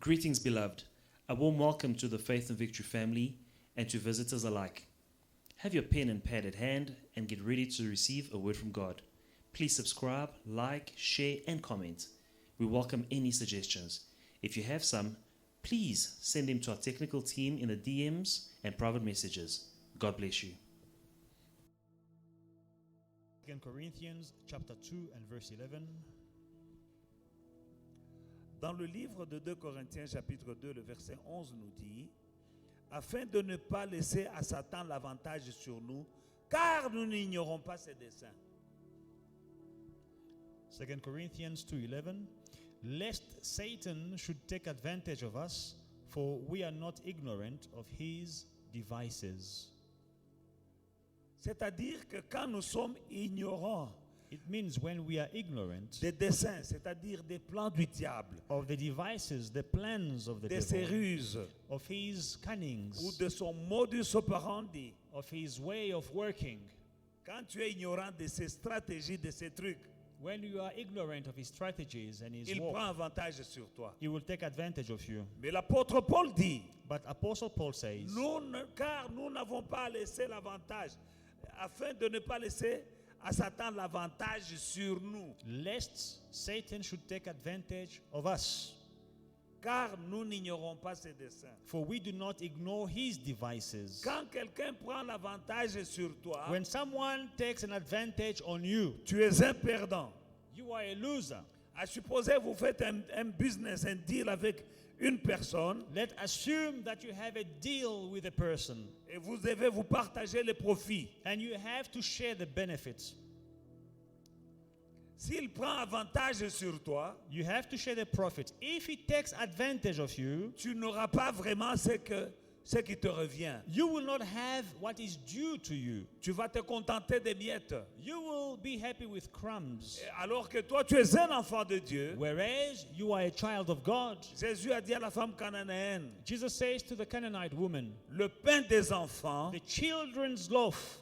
Greetings, beloved. A warm welcome to the Faith and Victory family and to visitors alike. Have your pen and pad at hand and get ready to receive a word from God. Please subscribe, like, share, and comment. We welcome any suggestions. If you have some, please send them to our technical team in the DMs and private messages. God bless you. 2 Corinthians chapter 2 and verse 11. Dans le livre de 2 Corinthiens chapitre 2, le verset 11 nous dit, afin de ne pas laisser à Satan l'avantage sur nous, car nous n'ignorons pas ses desseins. 2 Corinthians 2:11, lest Satan should take advantage of us, for we are not ignorant of his devices. C'est-à-dire que quand nous sommes ignorants It means when we are ignorant des desseins, c'est-à-dire des plans du diable, of the devices, the plans of the de ses devil, ruses of his cunnings, ou de son modus operandi, of his way of working. quand tu es ignorant de ses stratégies, de ses trucs, When you are ignorant of his strategies and his il work, prend avantage sur toi. he will take advantage of you. Mais l'apôtre Paul dit, But Apostle Paul says, car nous n'avons pas laissé l'avantage, afin de ne pas laisser à Satan l'avantage sur nous. lest Satan should take advantage of us. Car nous n'ignorons pas ses desseins. For we do not ignore his devices. Quand quelqu'un prend l'avantage sur toi, When someone takes an advantage on you, tu es un perdant. you are a loser. À supposer vous faites un business, un deal avec une personne Let's assume that you have a deal with a person et vous devez vous partager les profits. and you have to share the benefits. S'il prend avantage sur toi, You have to share the profits. If he takes advantage of you, tu n'auras pas vraiment ce qui te revient. you will not have what is due to you. Tu vas te contenter des miettes. You will be happy with crumbs. Alors que toi, tu es un enfant de Dieu. Whereas you are a child of God. Jésus a dit à la femme cananéenne, Jesus says to the Canaanite woman, le pain des enfants, the children's loaf,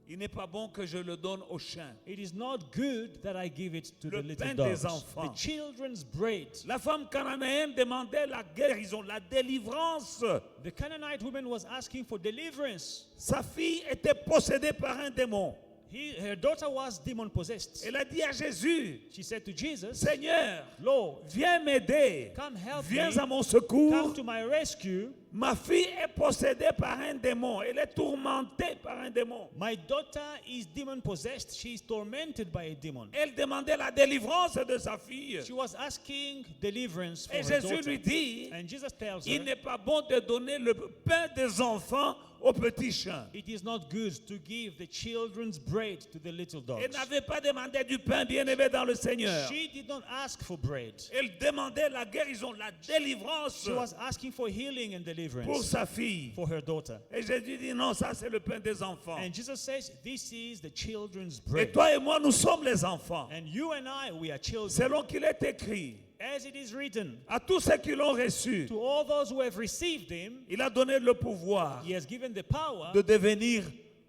il n'est pas bon que je le donne aux chiens. it is not good that I give it to Le the little pain des dogs. enfants. The children's bread. La femme cananéenne demandait la guérison, la délivrance. The Canaanite woman was asking for deliverance. Sa fille était possédée par un démon. Her daughter was demon possessed. Elle a dit à Jésus, She said to Jesus, Seigneur, Lord, viens m'aider. come help Viens me. à mon Come secours. to my rescue. Ma fille est possédée par un démon. Elle est tourmentée par un démon. My daughter is demon possessed. She is tormented by a demon. Elle demandait la délivrance de sa fille. She was asking deliverance for Et her Jésus daughter. lui dit, And Jesus tells il her, n'est pas bon de donner le pain des enfants aux petits chiens. it is not good to give the children's bread to the little dogs. Elle n'avait pas demandé du pain, bien-aimé dans le Seigneur. She did not ask for bread. Elle demandait la guérison, la délivrance She was asking for healing and pour deliverance sa fille. for her daughter. Et Jésus dit non, ça c'est le pain des enfants. And Jesus says, this is the children's Et bread. toi et moi, nous sommes les enfants. And you and I, we are children. Selon qu'il est écrit, As it is written, à tous ceux qui l'ont reçu, to all those who have received him, il a donné le pouvoir he has given the power de devenir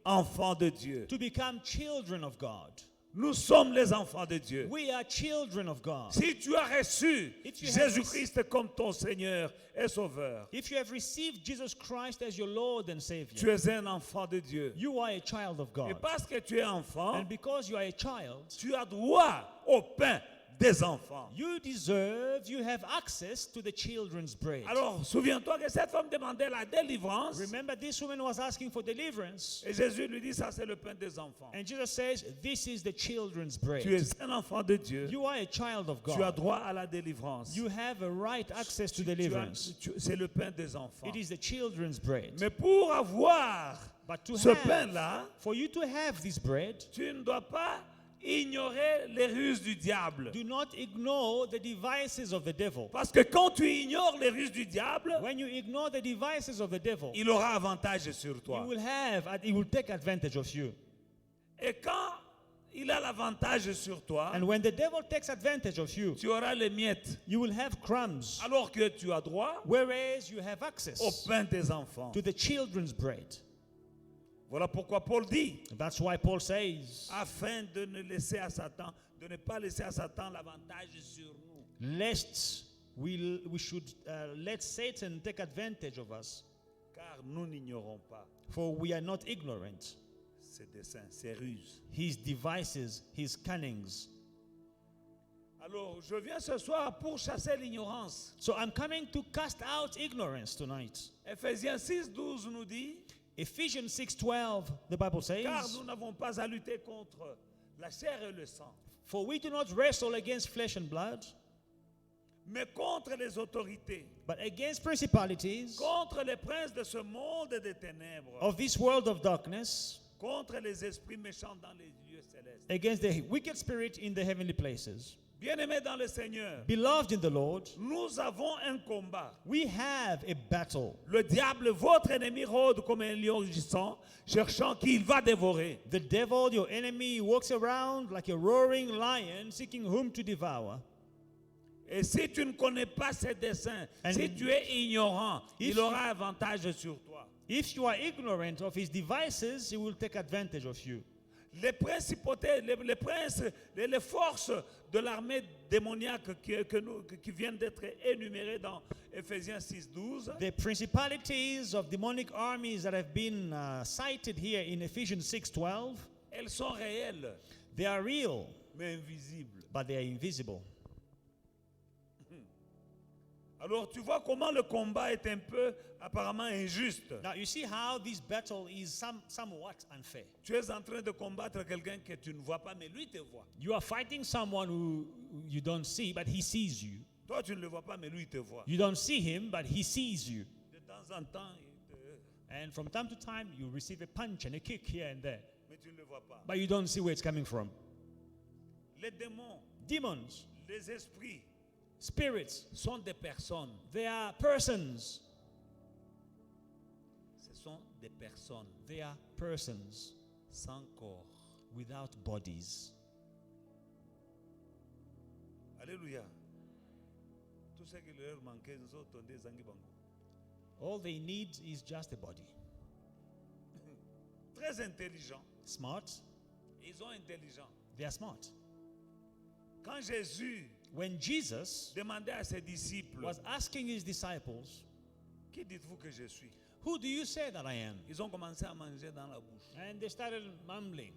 enfants de Dieu. to become children of God. Nous sommes les enfants de Dieu. We are children of God. Si tu as reçu If you have Jésus-Christ comme ton Seigneur et Sauveur, If you have received Jesus Christ as your Lord and tu Savior, es un enfant de Dieu. you are a child of Et God. parce que tu es enfant, And because you are a child, tu as droit au pain des enfants. you have access to the children's bread. Alors, souviens-toi que cette femme demandait la délivrance. Remember, this woman was asking for deliverance. Et Jésus lui dit, ça c'est le pain des enfants. And Jesus says, this is the children's bread. Tu es un enfant de Dieu. You are a child of Tu as God. droit à la délivrance. You have a right access to deliverance. C'est le pain des enfants. It is the children's bread. Mais pour avoir But to ce have, pain-là, for you to have this bread, tu ne dois pas ignorer les ruses du diable. do not ignore the devices of the devil. Parce que quand tu ignores les ruses du diable, When you ignore the devices of the devil, il aura avantage sur toi. he will take advantage of you. Et quand il a l'avantage sur toi, And when the devil takes advantage of you, tu auras les miettes. you will have crumbs, Alors que tu as droit whereas you have access au pain des enfants. to the children's bread. Voilà pourquoi Paul dit, That's why Paul says, afin de ne laisser à Satan, de ne pas laisser à Satan l'avantage sur nous. lest we should let Satan take advantage of us, car nous n'ignorons pas for we are not ignorant. ses desseins, ses ruses. His devices, his cunnings. Alors, je viens ce soir pour chasser l'ignorance. So I'm coming to cast out ignorance tonight. Ephésiens 6:12 nous dit, Ephesians 6:12, the Bible car says, nous n'avons pas à lutter contre la chair et le sang, for we do not wrestle against flesh and blood, mais contre les autorités, but against principalities contre les princes de ce monde des ténèbres, of this world of darkness, contre les esprits méchants dans les lieux célestes. against the wicked spirit in the heavenly places. Bien-aimés dans le Seigneur, Beloved in the Lord, nous avons un combat. we have a battle. Le diable, votre ennemi, rôde comme un lion rugissant, cherchant qui il va dévorer. The devil, your enemy, walks around like a roaring lion, seeking whom to devour. Et si tu ne connais pas ses desseins, And si tu es ignorant, if il aura avantage sur toi. If you are ignorant of his devices, he will take advantage of you. Les principautés, les princes, les forces de l'armée démoniaque qui viennent d'être énumérées dans Ephésiens 6:12, The principalities of demonic armies that have been cited here in Ephesians 6:12, elles sont réelles, they are real, mais invisibles. but they are invisible. Alors tu vois comment le combat est un peu apparemment injuste. Now you see how this battle is somewhat unfair. Tu es en train de combattre quelqu'un que tu ne vois pas, mais lui te voit. You are fighting someone who you don't see, but he sees you. Toi tu ne le vois pas, mais lui te voit. You don't see him, but he sees you. De temps en temps, il te... And from time to time, you receive a punch and a kick here and there, mais tu ne le vois pas. but you don't see where it's coming from. Les démons, Demons, les esprits spirits, sont des personnes. they are persons. Ce sont des personnes They are persons sans corps. without bodies. Alléluia. Tout ce qui leur manquait, nous autres, on des zangibango. All they need is just a body. Très intelligents. Smart, Ils sont intelligents. they are smart. Quand Jésus When Jesus demandait à ses disciples, was asking his disciples, qui dites-vous que je suis? who do you say that I am? Ils ont commencé à manger dans la bouche. And they started mumbling.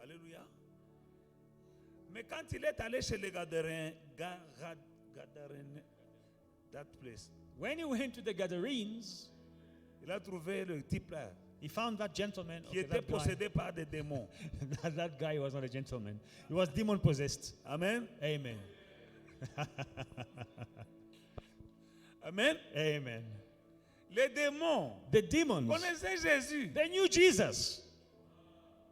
Alléluia. Mais quand il est allé chez les Gadaréens, that place, When he went to the Gadarenes, il a trouvé le type là, he found that gentleman. qui Okay, était that, guy, possédé par des démons. that guy was not a gentleman. He was demon possessed. Amen. Amen. Amen. Amen. Les démons The demons, connaissaient Jésus. they knew Jesus.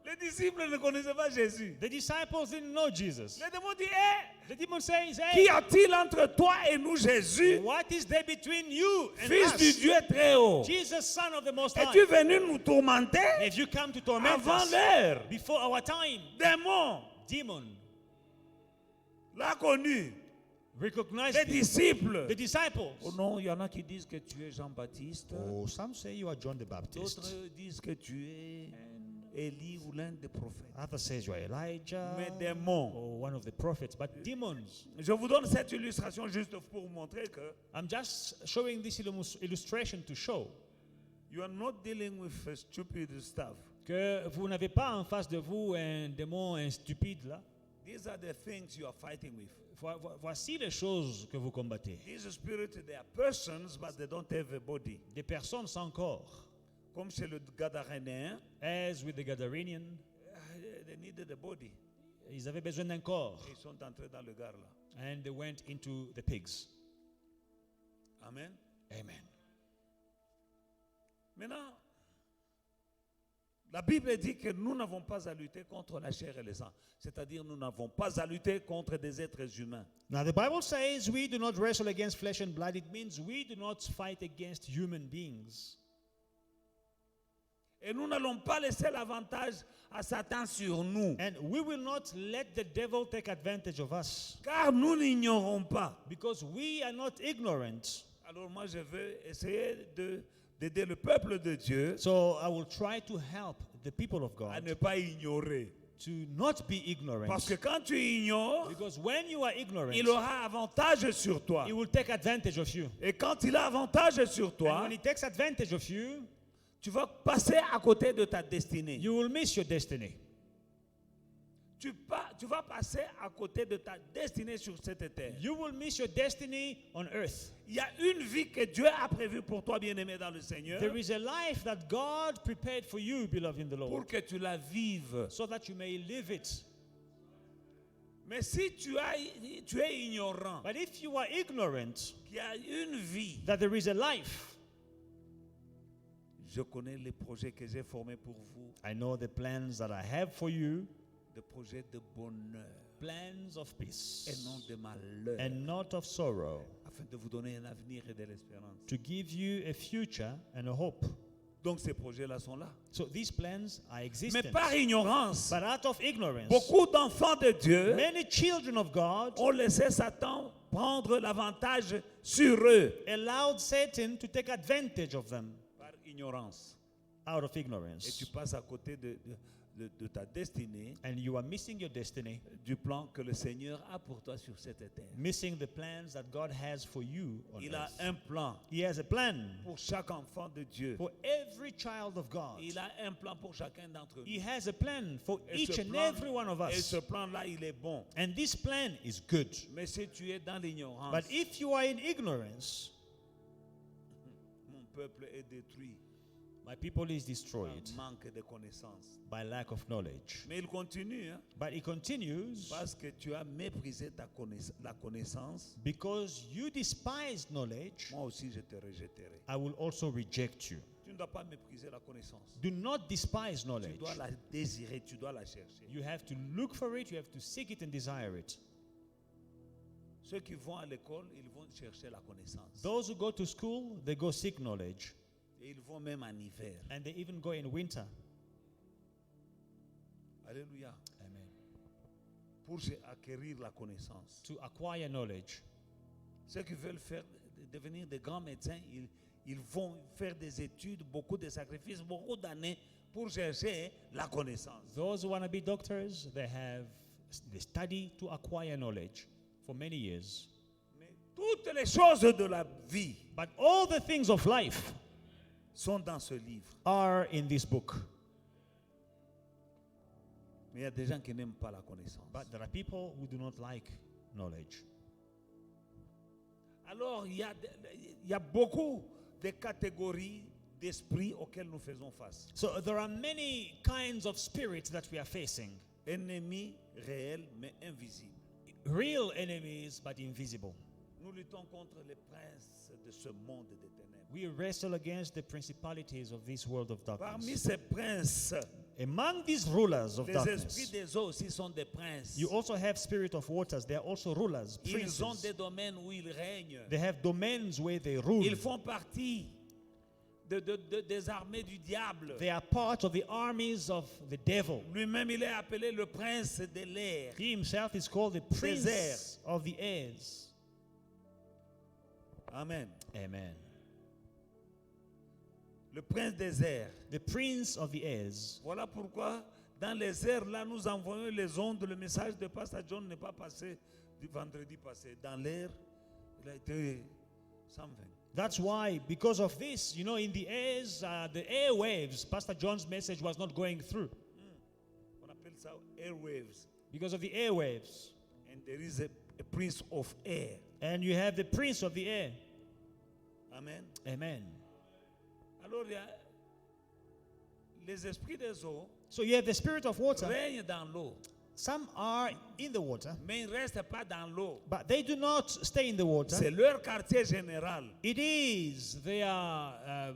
Les disciples ne connaissaient pas Jésus. The disciples didn't know Jesus. Les démons disent, hey, The demon says, qu'y hey, a-t-il entre toi et nous, Jésus, what is there between you and fils du us? Dieu très haut? Jesus, son of the Most High. Es-tu venu nous tourmenter If you come to torment avant us l'heure? before our time, Démon, demon, l'a connu. recognize Les disciples. the disciples. Oh non, il y en a qui disent que tu es Jean-Baptiste. Oh, some say you are John the Baptist. D'autres disent que tu es Élie ou l'un des prophètes. Others says you are Elijah Mais démons. or one of the prophets. But demons, Je vous donne cette illustration juste pour vous montrer que I'm just showing this illustration to show you are not dealing with stupid stuff. que vous n'avez pas en face de vous un démon un stupide là. These are the things you are fighting with. Voici les choses que vous combattez. These spirits, they are persons, but they don't have a body. Des personnes sans corps. Comme chez le Gadaréen, As with the Gadarenian, they needed a body. ils avaient besoin d'un corps. Ils sont entrés dans le gare là. And they went into the pigs. Amen. Amen. Maintenant, la Bible dit que nous n'avons pas à lutter contre la chair et le sang. C'est-à-dire, nous n'avons pas à lutter contre des êtres humains. Now the Bible says we do not wrestle against flesh and blood. It means we do not fight against human beings. Et nous n'allons pas laisser l'avantage à Satan sur nous. And we will not let the devil take advantage of us. Car nous n'ignorons pas. Because we are not ignorant. Alors moi, je vais essayer d'aider le peuple de Dieu So I will try to help the people of à God ne pas ignorer. to not be ignorant. Parce que quand tu ignores, Because when you are ignorant, il aura avantage sur toi. he will take advantage of you. Et quand il a avantage sur And toi, when he takes advantage of you, tu vas passer à côté de ta destinée. you will miss your destiny. Tu vas passer à côté de ta destinée sur cette terre. You will miss your destiny on earth. Il y a une vie que Dieu a prévue pour toi, bien-aimé dans le Seigneur, There is a life that God prepared for you, beloved in the pour Lord, que tu la vives. so that you may live it. Mais si tu es ignorant, But if you are ignorant qu'il y a une vie, that there is a life, je connais les projets que j'ai formés pour vous, I know the plans that I have for you, des projets de bonheur plans of et peace non de malheur, and not of sorrow, afin de vous donner un avenir et de l'espérance. to give you a future and a hope. Donc ces projets-là sont là. So these plans are Mais existent. par ignorance, But out of ignorance, beaucoup d'enfants de Dieu many children of God ont laissé Satan prendre l'avantage sur eux allowed Satan to take advantage of them par ignorance. out of Et ignorance. tu passes à côté de ta destinée, And you are missing your destiny, du plan que le Seigneur a pour toi sur cette terre. missing the plans that God has for you on Il a earth. un plan He has a plan pour chaque enfant de Dieu. for every child of God. Il a un plan pour chacun d'entre He nous. has a plan for Et each ce and plan- every one of Et us. ce plan-là, il est bon. And this plan is good. Mais si tu es dans l'ignorance, But if you are in ignorance, mon peuple est détruit my people is par destroyed manque de connaissances. by lack of knowledge. Mais il continue, hein, But he continues, parce que tu as méprisé la connaissance, because you despise knowledge, moi aussi je te rejetterai. I will also reject you. Tu ne dois pas mépriser la connaissance. Do not despise Tu knowledge. dois la désirer, tu dois la chercher. You have to look for it, you have to seek it and desire it. Ceux qui vont à l'école, ils vont chercher la connaissance. Those who go to school, they go seek knowledge. Et ils vont même en hiver. And they even go in winter. Alléluia. Amen. Pour acquérir la connaissance. To acquire knowledge. Ceux qui veulent devenir des grands médecins, ils vont faire des études, beaucoup de sacrifices, beaucoup d'années pour chercher la connaissance. Those who want to be doctors, they study to acquire knowledge for many years. Mais toutes les choses de la vie But all the things of life sont dans ce livre. are in this book. Mais il y a des gens qui n'aiment pas la connaissance. But there are people who do not like knowledge. Alors, il y a beaucoup de catégories d'esprits auxquelles nous faisons face. So there are many kinds of spirits that we are facing. Ennemis réels mais invisibles. Real enemies, but invisible. Nous luttons contre les princes de ce monde des ténèbres. We wrestle against the principalities of this world of Parmi darkness. ces princes, Among these rulers of les darkness, esprits des eaux aussi sont des princes. you also have spirit of waters. They are also rulers, Ils ont princes. des domaines où ils règnent. They have domains where they rule. Ils font partie des armées du diable. They are part of the armies of the devil. Lui-même, il est appelé le prince de l'air. He himself is called the prince airs. of the airs. Amen. Amen. Le prince des airs. The prince of the airs. Voilà pourquoi, dans les airs, là, nous envoyons les ondes. Le message de Pasteur John n'est pas passé du vendredi passé. Dans l'air, il a été something. That's why, because of this, in the airs, the airwaves, Pastor John's message was not going through. On appelle ça airwaves. Because of the airwaves. And there is a prince of air. And you have the prince of the air. Amen. Amen. Alors, il y a les esprits des eaux So you have the spirit of water. règnent dans l'eau, Some are in the water, mais ils ne restent pas dans l'eau. but they do not stay in the water. C'est leur quartier général. It is their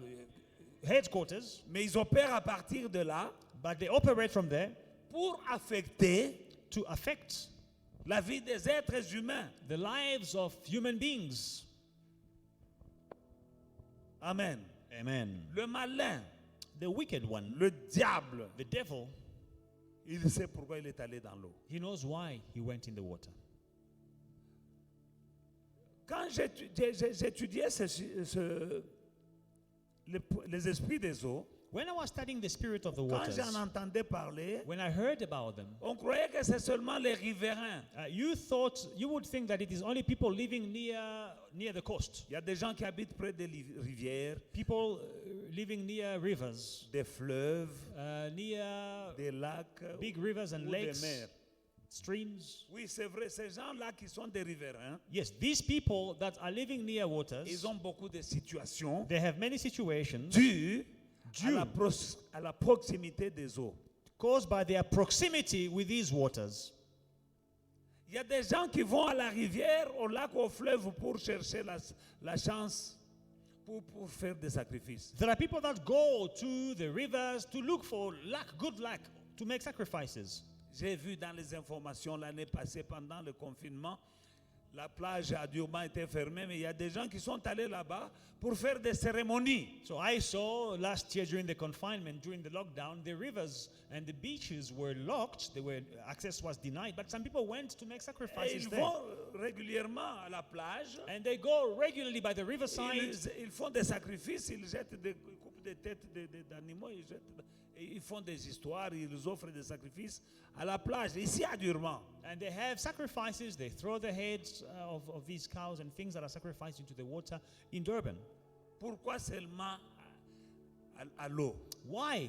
headquarters, Mais ils opèrent à partir de là but they operate from there pour affecter to affect la vie des êtres humains. the lives of human beings. Amen. Amen. Le malin, The wicked one, le diable, the devil, il sait pourquoi il est allé dans l'eau. he knows why he went in the water. Quand j'étudiais les esprits des eaux, When I was studying the spirit of the quand waters, j'en entendais parler, when I heard about them, on croyait que c'est seulement les riverains. you would think that it is only people living near the coast. Il y a des gens qui habitent près des rivières, People living near rivers, des fleuves, near des lacs big rivers and ou des lakes, mers. streams. Oui, c'est vrai, ces gens-là qui sont des riverains, Yes, these people that are living near waters, ils ont beaucoup de situations they have many situations dues à Due. à la proximité des eaux. caused by their proximity with these waters. Il y a des gens qui vont à la rivière, au lac, au fleuve pour chercher la chance pour faire des sacrifices. There are people that go to the rivers to look for luck, good luck, to make sacrifices. J'ai vu dans les informations l'année passée pendant le confinement, la plage à Durban était fermée, mais il y a des gens qui sont allés là-bas pour faire des cérémonies. So I saw last year during the confinement, during the lockdown, the rivers and the beaches were locked. Access was denied, but some people went to make Et sacrifices ils there. vont régulièrement à la plage, And they go regularly by the riverside. ils font des sacrifices, ils jettent ils coupent des têtes d'animaux, et ils font des histoires, ils offrent des sacrifices à la plage, ici à Durban. And they have sacrifices. They throw the heads of these cows and things that are sacrificed into the water in Durban. Pourquoi seulement à l'eau? Why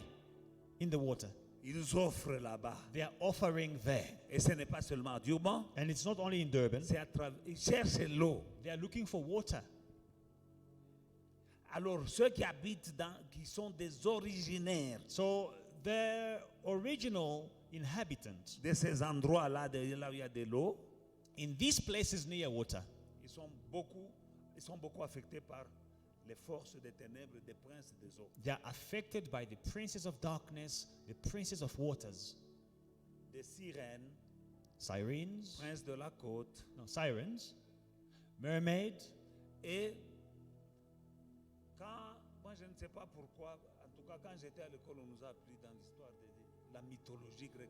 in the water? Ils offrent là-bas. They are offering there. Et ce n'est pas seulement à Durban, And it's not only in Durban. c'est ils cherchent l'eau. They are looking for water. Alors, ceux qui habitent qui sont des originaires So the original inhabitants de ces endroits-là, là où il y a de l'eau, in these places near water, ils sont beaucoup affectés par les forces des ténèbres, des princes des eaux, they are affected by the princes of darkness, the princes of waters, des sirènes, sirens, princes de la côte, sirens, mermaid. et moi je ne sais pas pourquoi, en tout cas quand j'étais à l'école, on nous a appris dans l'histoire de la mythologie grecque.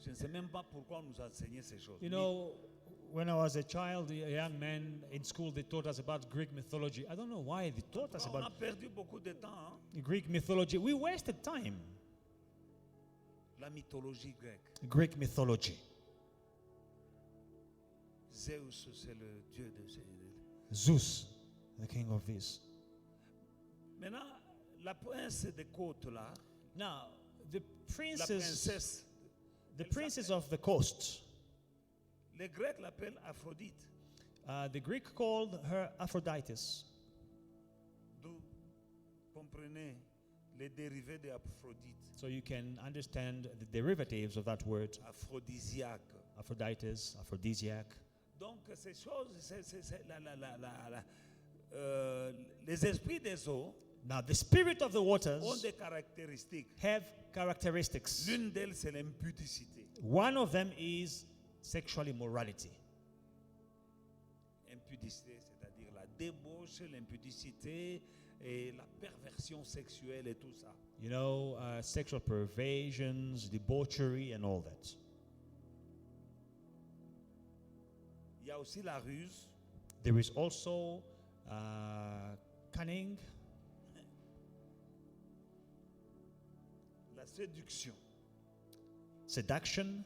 Je ne sais même pas pourquoi on nous a enseigné ces choses. You know, when I was a child, a young man in school, they taught us about Greek mythology. I don't know why they taught us On a about perdu beaucoup de temps. Hein? Greek mythology. We wasted time. La mythologie grecque. Greek mythology. Zeus, c'est le dieu de ces. Zeus, the king of this. Maintenant, la princesse des côtes là, Now, the la princess, princesse, the princess of the coast, les Grecs l'appellent Aphrodite. the Greek called her Aphrodite. D'où comprenez les dérivés d'Aphrodite. So you can understand the derivatives of that word, Aphrodisiaque. Aphrodite, aphrodisiac. Donc ces choses, les esprits des eaux Now, the spirit of the ont waters des caractéristiques. have characteristics. L'une d'elles, c'est l'impudicité. One of them is sexual immorality. Impudicité, c'est-à-dire la débauche, l'impudicité et la perversion sexuelle et tout ça. You know, sexual perversions, debauchery, and all that. Il y a aussi la ruse, There is also cunning, la séduction. seduction.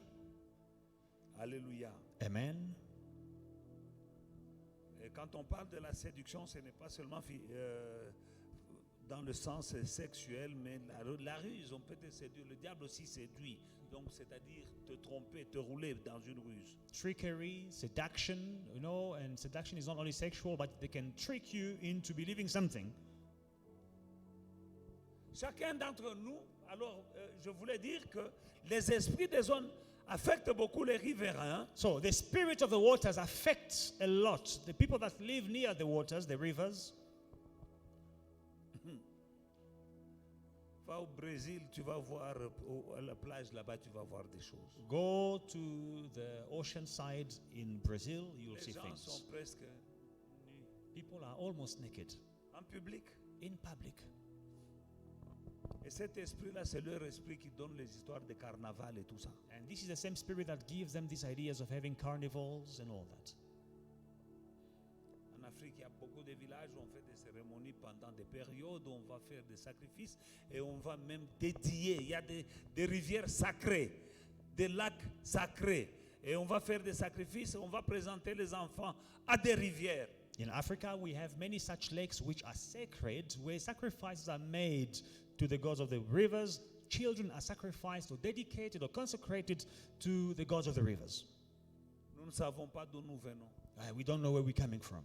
Alléluia. Amen. Et quand on parle de la séduction, ce n'est pas seulement dans le sens sexuel, mais la ruse, on peut te séduire. Le diable aussi séduit. Donc, c'est-à-dire te tromper, te rouler dans une ruse. Trickery, seduction, you know, and seduction is not only sexual, but they can trick you into believing something. Chacun d'entre nous, alors je voulais dire que les esprits des zones affectent beaucoup les riverains. So the spirit of the waters affects a lot the people that live near the waters, the rivers. Va au Brésil, tu vas voir à la plage là-bas, tu vas voir des choses. Go to the ocean side in Brazil, you'll Les see gens sont things. presque nus People are almost naked en public. in public. Et cet esprit-là, c'est leur esprit qui donne les histoires de carnaval et tout ça. And this is the same spirit that gives them these ideas of having carnivals and all that. En Afrique, il y a beaucoup beaucoup de villages où on fait des cérémonies pendant des périodes, où on va faire des sacrifices et on va même dédier. Il y a des rivières sacrées, des lacs sacrés. Et on va faire des sacrifices, on va présenter les enfants à des rivières. In Africa, we have many such lakes which are sacred, where sacrifices are made to the gods of the rivers. Children are sacrificed or dedicated or consecrated to the gods of the rivers. Nous ne savons pas d'où nous venons. We don't know where we're coming from.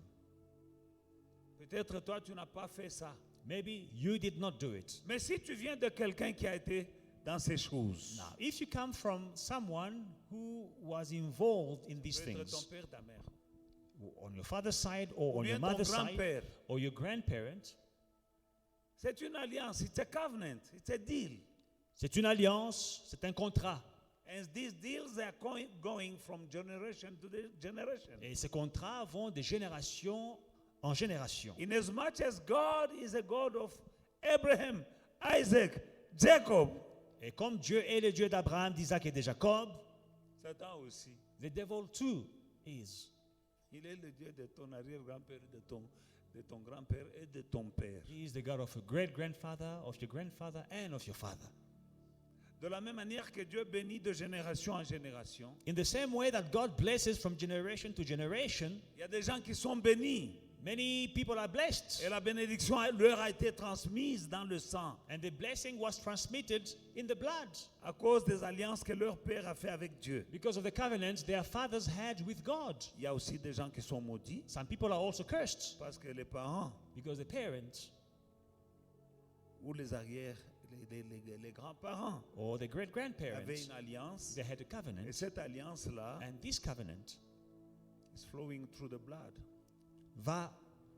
Peut-être toi, tu n'as pas fait ça. Maybe you did not do it. Mais si tu viens de quelqu'un qui a été dans ces choses, Now, if you come from someone who was involved in these peut-être ton things, père, ta mère, on your father's side or ou on your bien ton mother's side grand-père, or your grandparent, c'est une alliance, it's a covenant, it's a deal. c'est une alliance, c'est un contrat. And these deals are going from generation to generation. Et ces contrats vont de génération en génération. In as much as God is a God of Abraham, Isaac, Jacob, Et comme Dieu est le Dieu d'Abraham, d'Isaac et de Jacob, Satan aussi. the devil too is. Il est le Dieu de ton arrière-grand-père, de ton grand-père et de ton père. He is the God of your great-grandfather, of your grandfather, and of your father. De la même manière que Dieu bénit de génération en génération, In the same way that God blesses from generation to generation, il y a des gens qui sont bénis. many people are blessed. Et la bénédiction leur a été transmise dans le sang And the blessing was transmitted in the blood à cause des alliances que leur père a fait avec Dieu. because of the covenants their fathers had with God. Il y a aussi des gens qui sont maudits Some people are also cursed parce que les parents because the parents ou les arrières, les grands-parents or the avaient great-grandparents, une alliance. they had a covenant. Et cette alliance-là And this covenant is flowing through the blood. va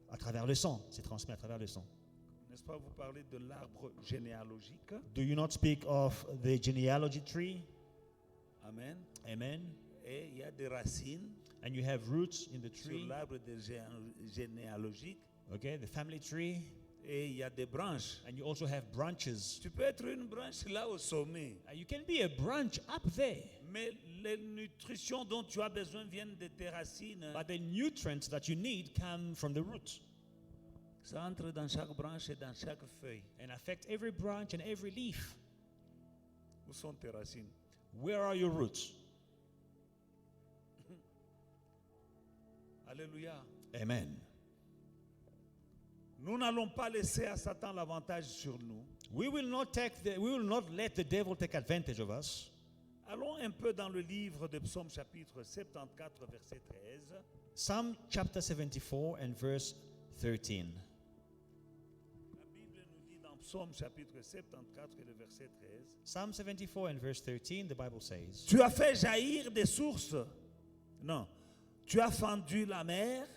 à travers le sang, c'est transmis à travers le sang. N'est-ce pas, vous parlez de l'arbre généalogique. Do you not speak of the genealogy tree? Amen. Amen. Et il y a des racines And you have roots in the sur tree, l'arbre généalogique. okay, the family tree, Et il y a des branches. and you also have branches. Tu peux être une branche là au sommet. You can be a branch up there, Mais les nutritions dont tu as besoin viennent de tes racines. but the nutrients that you need come from the root Ça entre dans chaque branche et dans chaque feuille. and affect every branch and every leaf. Où sont tes racines? Where are your roots? Alléluia. Amen. Nous n'allons pas laisser à Satan l'avantage sur nous. We will not let the devil take advantage of us. Allons un peu dans le livre de Psaume chapitre 74 verset 13. Psalm chapter 74 and verse 13. La Bible nous dit dans Psaume chapitre 74 et le verset 13. Psalm 74 and verse 13, the Bible says, Tu as fait jaillir des sources. Non. Tu as fendu la mer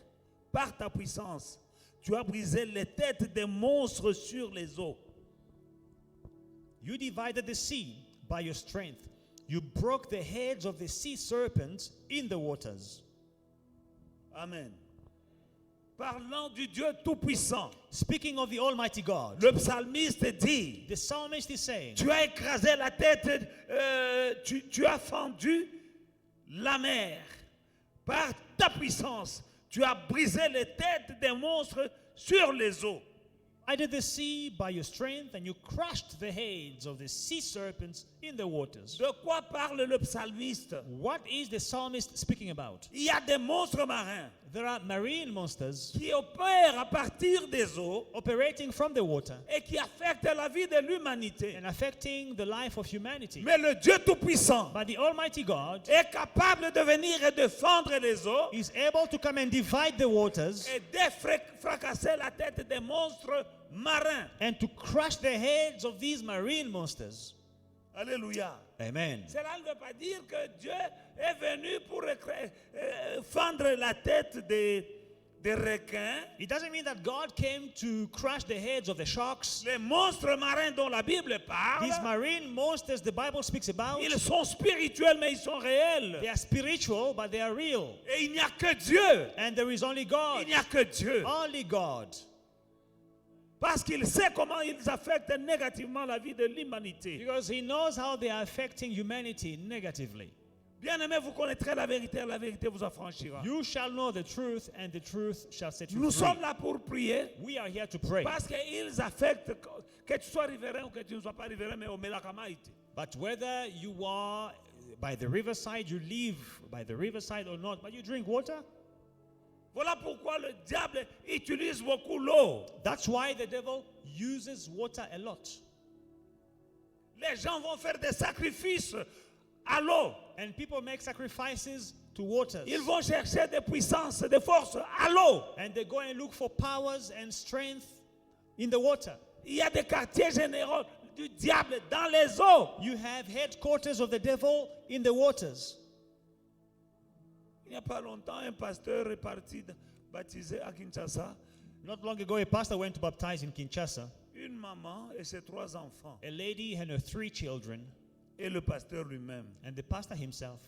par ta puissance. Tu as brisé les têtes des monstres sur les eaux. You divided the sea by your strength. You broke the heads of the sea serpents in the waters. Amen. Parlant du Dieu Tout-Puissant, Speaking of the Almighty God, le psalmiste dit, the psalmist is saying, tu as écrasé la tête, tu as fendu la mer par ta puissance. Tu as brisé les têtes des monstres sur les eaux. I did the sea by your strength, and you crushed the heads of the sea serpents in the waters. De quoi parle le psalmiste? What is the psalmist speaking about? Il y a des monstres marins There are marine monsters qui opèrent à partir des eaux operating from the water et qui affectent la vie de l'humanité. and affecting the life of humanity. Mais le Dieu Tout-Puissant But the Almighty God est capable de venir et de fendre les eaux is able to come and divide the waters et de fracasser la tête des monstres marins. and to crush the heads of these marine monsters. Alléluia. Amen. Cela ne veut pas dire que Dieu est venu pour fendre la tête des requins. It doesn't mean that God came to crush the heads of the sharks. Les monstres marins dont la Bible parle, These marine monsters the Bible speaks about, ils sont spirituels mais ils sont réels. they are spiritual, but they are real. Et il n'y a que Dieu. And there is only God. Il n'y a que Dieu. Only God. Parce qu'il sait comment ils affectent négativement la vie de l'humanité. Because he knows how they are affecting humanity negatively. Bien-aimés, vous connaîtrez la vérité vous affranchira. You shall know the truth, and the truth shall set you Nous free. sommes là pour prier We are here to pray. parce qu'ils affectent, que tu sois riverain ou que tu ne sois pas riverain, mais au Melakamaïti. But whether you are by the riverside, you live by the riverside or not, but you drink water. Voilà pourquoi le diable utilise beaucoup l'eau. That's why the devil uses water a lot. Les gens vont faire des sacrifices à l'eau. And people make sacrifices to waters. Ils vont chercher des puissances, des forces à l'eau. And they go and look for powers and strength in the water. Il y a des quartiers généraux du diable dans les eaux. You have headquarters of the devil in the waters. Il n'y a pas longtemps, un pasteur est parti baptisé à Kinshasa. Not long ago, a pastor went to baptize in Kinshasa. Une maman et ses 3 enfants. A lady and her 3 children, Et le pasteur lui-même. and the pastor himself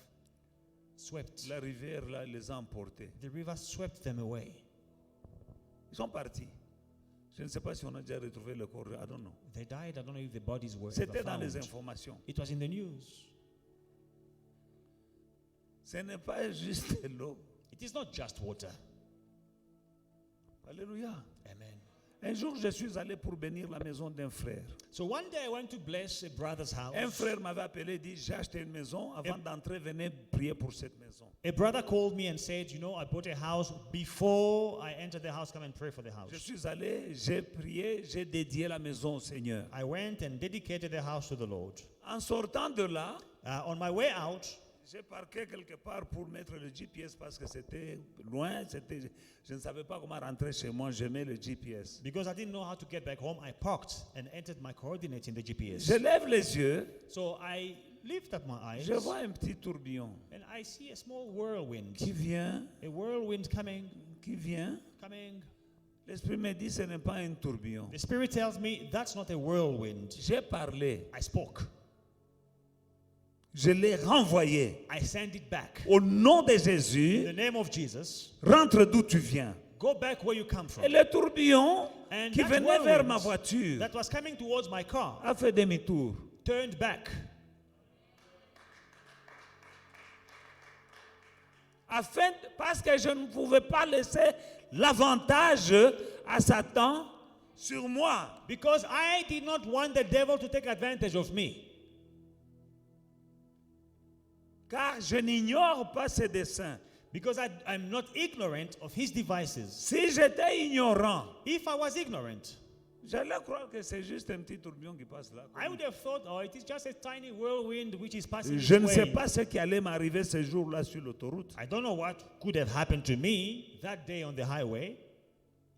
swept. La rivière là les a emportés. The river swept them away. Ils sont partis. Je ne sais pas si on a déjà retrouvé le corps. I don't know. They died. I don't know if the bodies were C'était ever dans les found. informations. It was in the news. Ce n'est pas juste l'eau. It is not just water. Alléluia. Amen. Un jour, je suis allé pour bénir la maison d'un frère. So one day I went to bless a brother's house. Un frère m'avait appelé et dit, j'ai acheté une maison. Avant d'entrer, venez prier pour cette maison. A brother called me and said, you know, I bought a house. Before I enter the house, come and pray for the house. Je suis allé, j'ai prié, j'ai dédié la maison au Seigneur. I went and dedicated the house to the Lord. En sortant de là, On my way out, j'ai parqué quelque part pour mettre le GPS parce que c'était loin. Je ne savais pas comment rentrer chez moi. Je mets le GPS. because I didn't know how to get back home, I parked and entered my coordinates in the GPS. Je lève les yeux. So I lift up my eyes Je vois un petit tourbillon and I see a small whirlwind. qui vient, A whirlwind coming. coming. L'Esprit me dit ce n'est pas un tourbillon. The Spirit tells me that's not a whirlwind. J'ai parlé. I spoke. Je l'ai renvoyé. I sent it back. Au nom de In the Jésus, name of Jesus, rentre d'où tu viens. go back where you come Et from. le tourbillon And qui that venait vers whirlwind ma voiture that was coming towards my car a fait demi-tour. turned back. Parce que je ne pouvais pas laisser l'avantage à Satan sur moi. Because I did not want the devil to take advantage of me. Car je n'ignore pas ses desseins. Because I'm not ignorant of his devices. Si j'étais ignorant, If I was ignorant, j'allais croire que c'est juste un petit tourbillon qui passe là. I would have thought, oh, it is just a tiny whirlwind which is passing Je this ne sais way. pas ce qui allait m'arriver ce jour-là sur l'autoroute. I don't know what could have happened to me that day on the highway,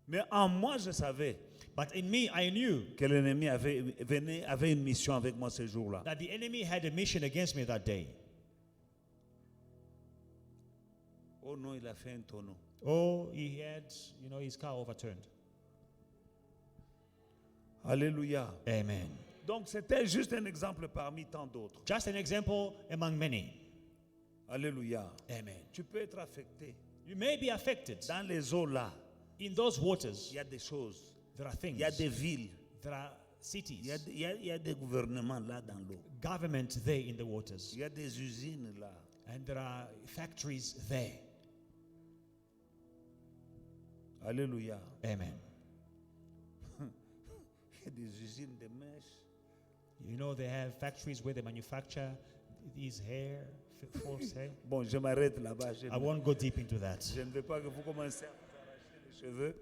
Mais en moi, je savais but in me, I knew que l'ennemi avait une mission avec moi ce jour-là. that the enemy had a mission against me that day. Oh non, il a fait un tonneau. Oh, he had, his car overturned. Alléluia. Amen. Donc c'était juste un exemple parmi tant d'autres. Just an example among many. Alléluia. Amen. Tu peux être affecté. You may be affected. Dans les eaux là, In those waters, il y a des choses. there are things. Il y a des villes. There are cities. Il y a des gouvernements là dans l'eau. Government there in the waters. Il y a des usines là. And there are factories there. Alléluia. Amen. Il y a des usines de mèches. They have factories where they manufacture these hair, false hair. Bon, je m'arrête là-bas. I won't go deep into that. Je ne veux pas que vous commenciez à vous arracher les cheveux.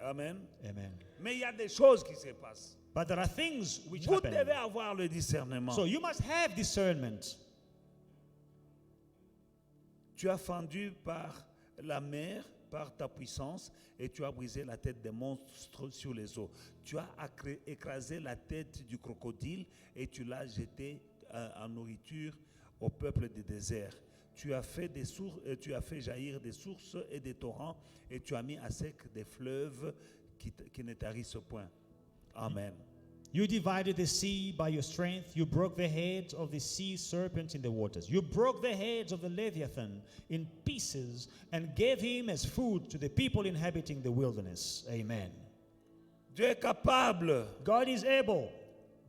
Amen. Amen. Mais il y a des choses qui se passent. But there are things which Vous happen. devez avoir le discernement. So you must have discernment. Tu as fendu par la mer, par ta puissance, et tu as brisé la tête des monstres sur les eaux. Tu as écrasé la tête du crocodile et tu l'as jeté en nourriture au peuple du désert. Tu as fait jaillir des sources et des torrents et tu as mis à sec des fleuves qui ne tarissent point. Amen. You divided the sea by your strength. You broke the heads of the sea serpents in the waters. You broke the heads of the Leviathan in pieces and gave him as food to the people inhabiting the wilderness. Amen. Dieu est capable God is able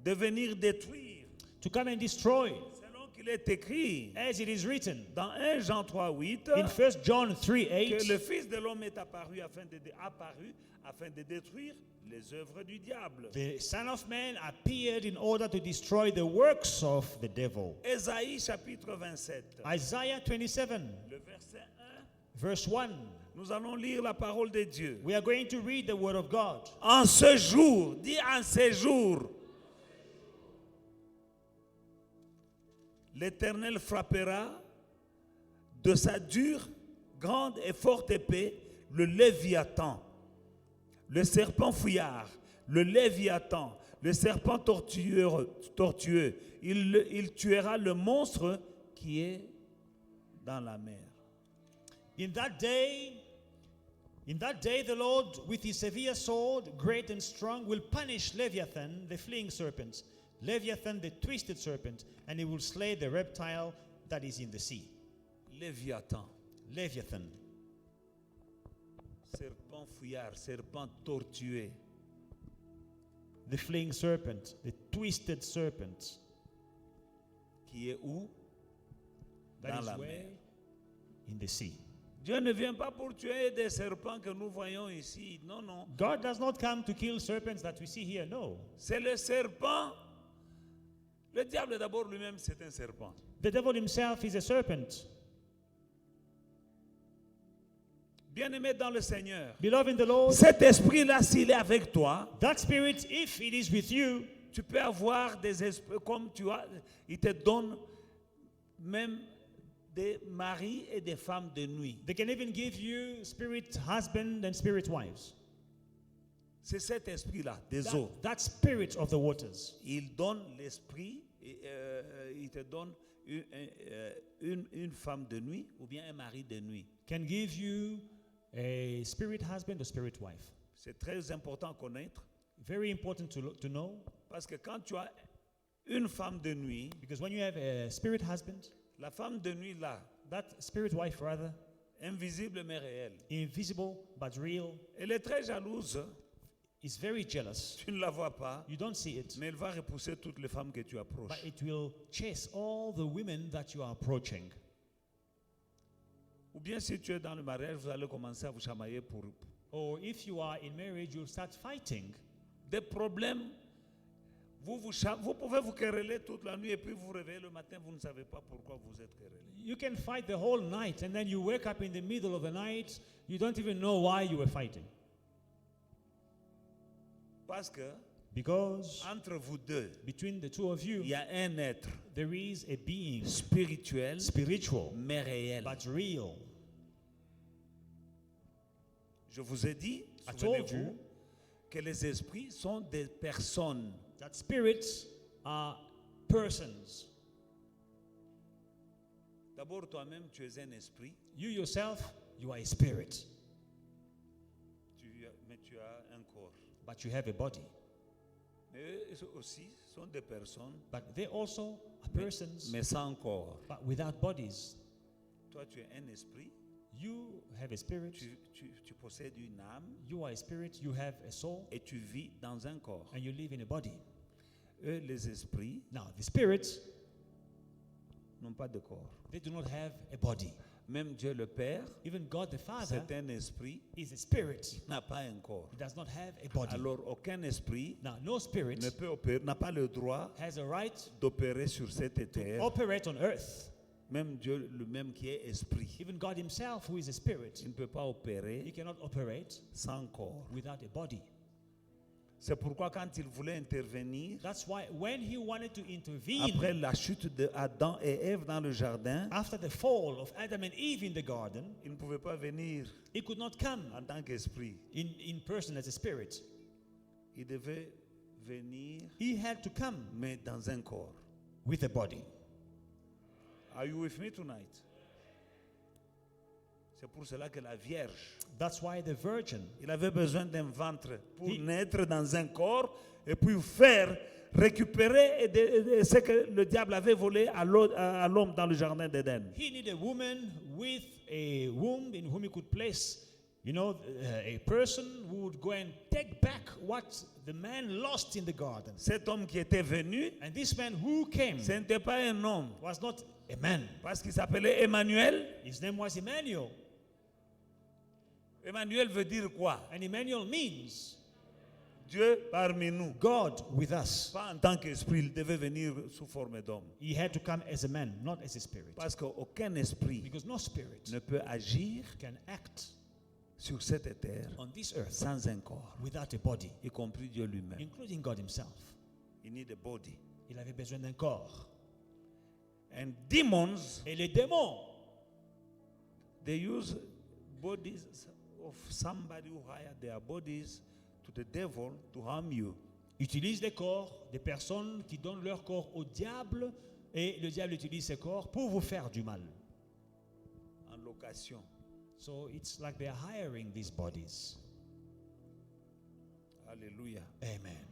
de venir détruire to come and destroy selon qu'il il est écrit as it is written dans 1 Jean 3:8 in 1 John que le 3:8, Fils de l'homme est apparu afin de détruire les œuvres du diable. the Son of Man appeared in order to destroy the works of the devil. Ésaïe chapitre 27, Isaiah 27, le verset 1, verse 1. nous allons lire la parole de Dieu. We are going to read the word of God. En ce jour, dis en ce jour, l'Éternel frappera de sa dure, grande et forte épée le Léviathan, le serpent fouillard, le Léviathan, le serpent tortueux. Il tuera le monstre qui est dans la mer. In that day, the Lord, with his severe sword, great and strong, will punish Leviathan, the fleeing serpent, Leviathan, the twisted serpent, and he will slay the reptile that is in the sea. Léviathan, Leviathan, serpent fouillard, serpent tortueux. the fleeing serpent, the twisted serpent. Qui est où? That Dans is la where? mer. In the sea. Dieu ne vient pas pour tuer des serpents que nous voyons ici. Non, non. God does not come to kill serpents that we see here, no. C'est le serpent. Le diable d'abord lui-même, c'est un serpent. The devil himself is a serpent. Bien-aimé dans le Seigneur, Beloved in the Lord, cet esprit-là, s'il est avec toi, that spirit, if it is with you, tu peux avoir des esprits comme tu as. Il te donne même des maris et des femmes de nuit. they can even give you spirit husband and spirit wives. C'est cet esprit-là, des eaux. That spirit of the waters. Il donne l'esprit, il te donne une femme de nuit ou bien un mari de nuit. Can give you a spirit husband or spirit wife. C'est très important à connaître Very important to know, parce que quand tu as une femme de nuit, because when you have a spirit husband, la femme de nuit là, that spirit wife rather, invisible mais réelle, invisible but real, elle est très jalouse. is very jealous. Tu ne la vois pas, You don't see it, mais elle va repousser toutes les femmes que tu approches. but it will chase all the women that you are approaching. Ou bien si tu es dans le mariage, vous allez commencer à vous chamailler pour Or if you are in marriage, you'll start fighting. des problèmes. Vous pouvez vous quereller toute la nuit et puis vous réveillez le matin, vous ne savez pas pourquoi vous êtes querellé. You can fight the whole night and then you wake up in the middle of the night, you don't even know why you were fighting. Parce que Because entre vous deux, between the two of you, il y a un être there is a being, spirituel, spiritual, mais réel. but real. Je vous ai dit, I told souvenez-vous, you que les esprits sont des personnes. that spirits are persons. D'abord, toi-même, tu es un esprit, You yourself, you are a spirit, mais tu as un corps. but you have a body. Mais eux aussi sont des personnes, But they also are persons, mais sans corps. but without bodies. Toi, tu es un esprit, You have a spirit, tu possèdes une âme you are a spirit, you have a soul, et tu vis dans un corps. and you live in a body. Eux, les esprits, Now, the spirits, n'ont pas de corps. they do not have a body. Même Dieu le Père, Even God the Father c'est un esprit, is a spirit. n'a pas un corps. He does not have a body. Alors, aucun esprit Now, no spirit ne peut opérer, n'a pas le droit has a right d'opérer sur cette to terre. operate on earth. Même Dieu, le même qui est esprit, Even God himself, who is a spirit, il ne peut pas he opérer cannot operate sans corps. without a body. C'est pourquoi quand il voulait intervenir, That's why when he wanted to intervene après la chute de Adam et Ève dans le jardin, after the fall of Adam and Eve in the garden, il ne pouvait pas venir he could not come en tant qu'esprit. in person as a spirit. Il devait venir, He had to come mais dans un corps. with a body. Are you with me tonight? C'est pour cela que la Vierge, That's why the virgin, il avait besoin d'un ventre pour He- naître dans un corps et puis faire récupérer ce que le diable avait volé à l'homme dans le jardin d'Éden. he needed a woman with a womb in whom he could place You know, a person who would go and take back what the man lost in the garden. Cet homme qui était venu, And this man who came ce n'était pas un homme, was not a man. parce qu'il s'appelait Emmanuel. His name was Emmanuel. Emmanuel veut dire quoi? And Emmanuel means Dieu parmi nous. God with us. Pas en tant qu'esprit, il devait venir sous forme d'homme. He had to come as a man, not as a spirit. Parce qu'aucun esprit Because no spirit ne peut agir can act sur cette terre on this earth sans un corps, without a body, y compris Dieu lui-même. including God himself. Il need a body. Il avait besoin d'un corps. And demons, Et les démons, they use bodies of somebody who hired their bodies to the devil to harm you. utilisent les corps des personnes qui donnent leur corps au diable et le diable utilise ses corps pour vous faire du mal. En location. So it's like they're hiring these bodies. Alléluia. Amen.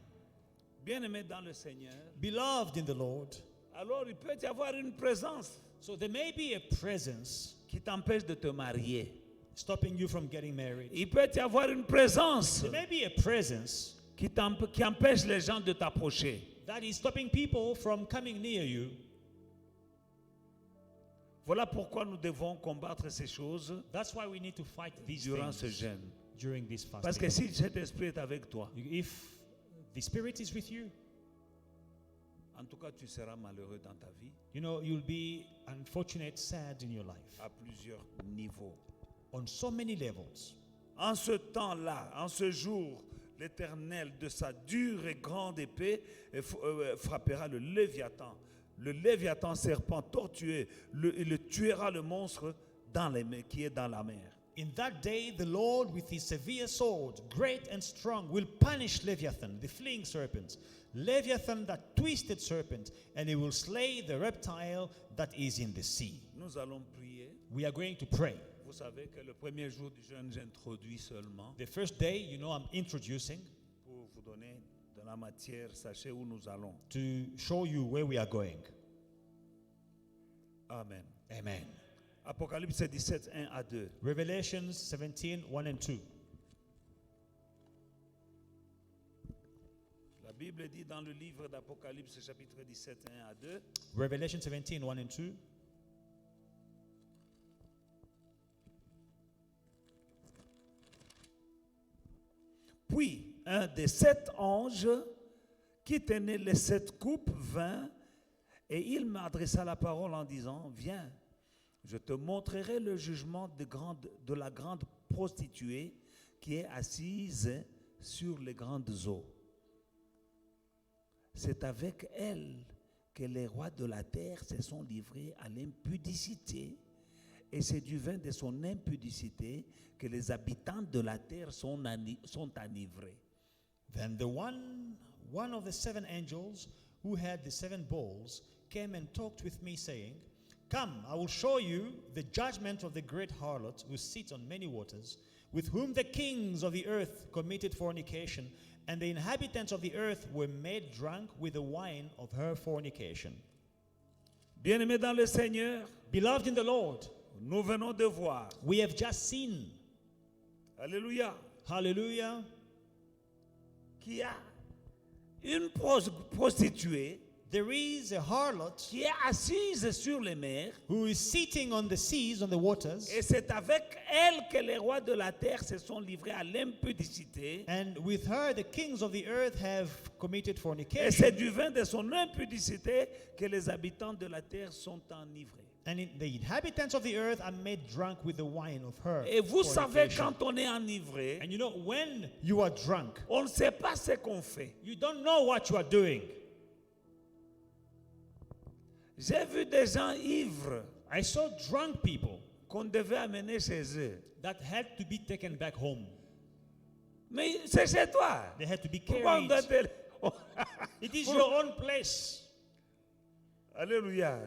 Bien-aimé dans le Seigneur, Beloved in the Lord, alors il peut y avoir une présence so there may be a presence qui t'empêche de te marier. stopping you from getting married. Il peut y avoir une présence There may be a presence qui empêche les gens de t'approcher. that is stopping people from coming near you. Voilà pourquoi nous devons combattre ces choses That's why we need to fight these durant ce things jeûne. during this Parce que fasting. si cet esprit est avec toi, If the Spirit is with you, en tout cas, tu seras malheureux dans ta vie you know, you'll be unfortunate, sad in your life à plusieurs niveaux. on so many levels. En ce temps-là, en ce jour, l'Éternel de sa dure et grande épée frappera le Léviathan. Le Léviathan serpent tortueux, il tuera le monstre qui est dans la mer. In that day, the Lord, with his severe sword, great and strong, will punish Leviathan, the fleeing serpent, Leviathan, that twisted serpent, and he will slay the reptile that is in the sea. Nous allons prier. We are going to pray. Vous savez que le premier jour du jeûne, j'introduis seulement The first day, you know, I'm introducing pour vous donner de la matière, sachez où nous allons. to show you where we are going. Amen. Amen. Apocalypse 17, 1 à 2. Revelations 17, 1 and 2. La Bible dit dans le livre d'Apocalypse chapitre 17, 1 à 2. Revelation 17, 1 and 2. Puis un des 7 anges qui tenait les 7 coupes vint et il m'adressa la parole en disant, viens, je te montrerai le jugement de la grande prostituée qui est assise sur les grandes eaux. C'est avec elle que les rois de la terre se sont livrés à l'impudicité, et c'est du vin de son impudicité que les habitants de la terre sont enivrés. Then the one of the 7 angels who had the 7 bowls came and talked with me, saying, Come, I will show you the judgment of the great harlot who sits on many waters, with whom the kings of the earth committed fornication, and the inhabitants of the earth were made drunk with the wine of her fornication. Bien-aimés dans le Seigneur, Beloved in the Lord, nous venons de voir, we have just seen, alléluia, hallelujah, qu'il y a une prostituée there is a harlot qui est assise sur les mers, who is sitting on the seas, on the waters, et c'est avec elle que les rois de la terre se sont livrés à l'impudicité, and with her the kings of the earth have committed et fornication, c'est du vin de son impudicité que les habitants de la terre sont enivrés. and the inhabitants of the earth are made drunk with the wine of her Et vous savez, fornication. quand on est enivré, And you know, when you are drunk, on ne sait pas ce qu'on fait. you don't know what you are doing. J'ai vu des gens ivres I saw drunk people qu'on devait amener chez eux. that had to be taken back home. Mais c'est chez toi. They had to be Pourquoi on carried. doit te- It is your own place. Alléluia.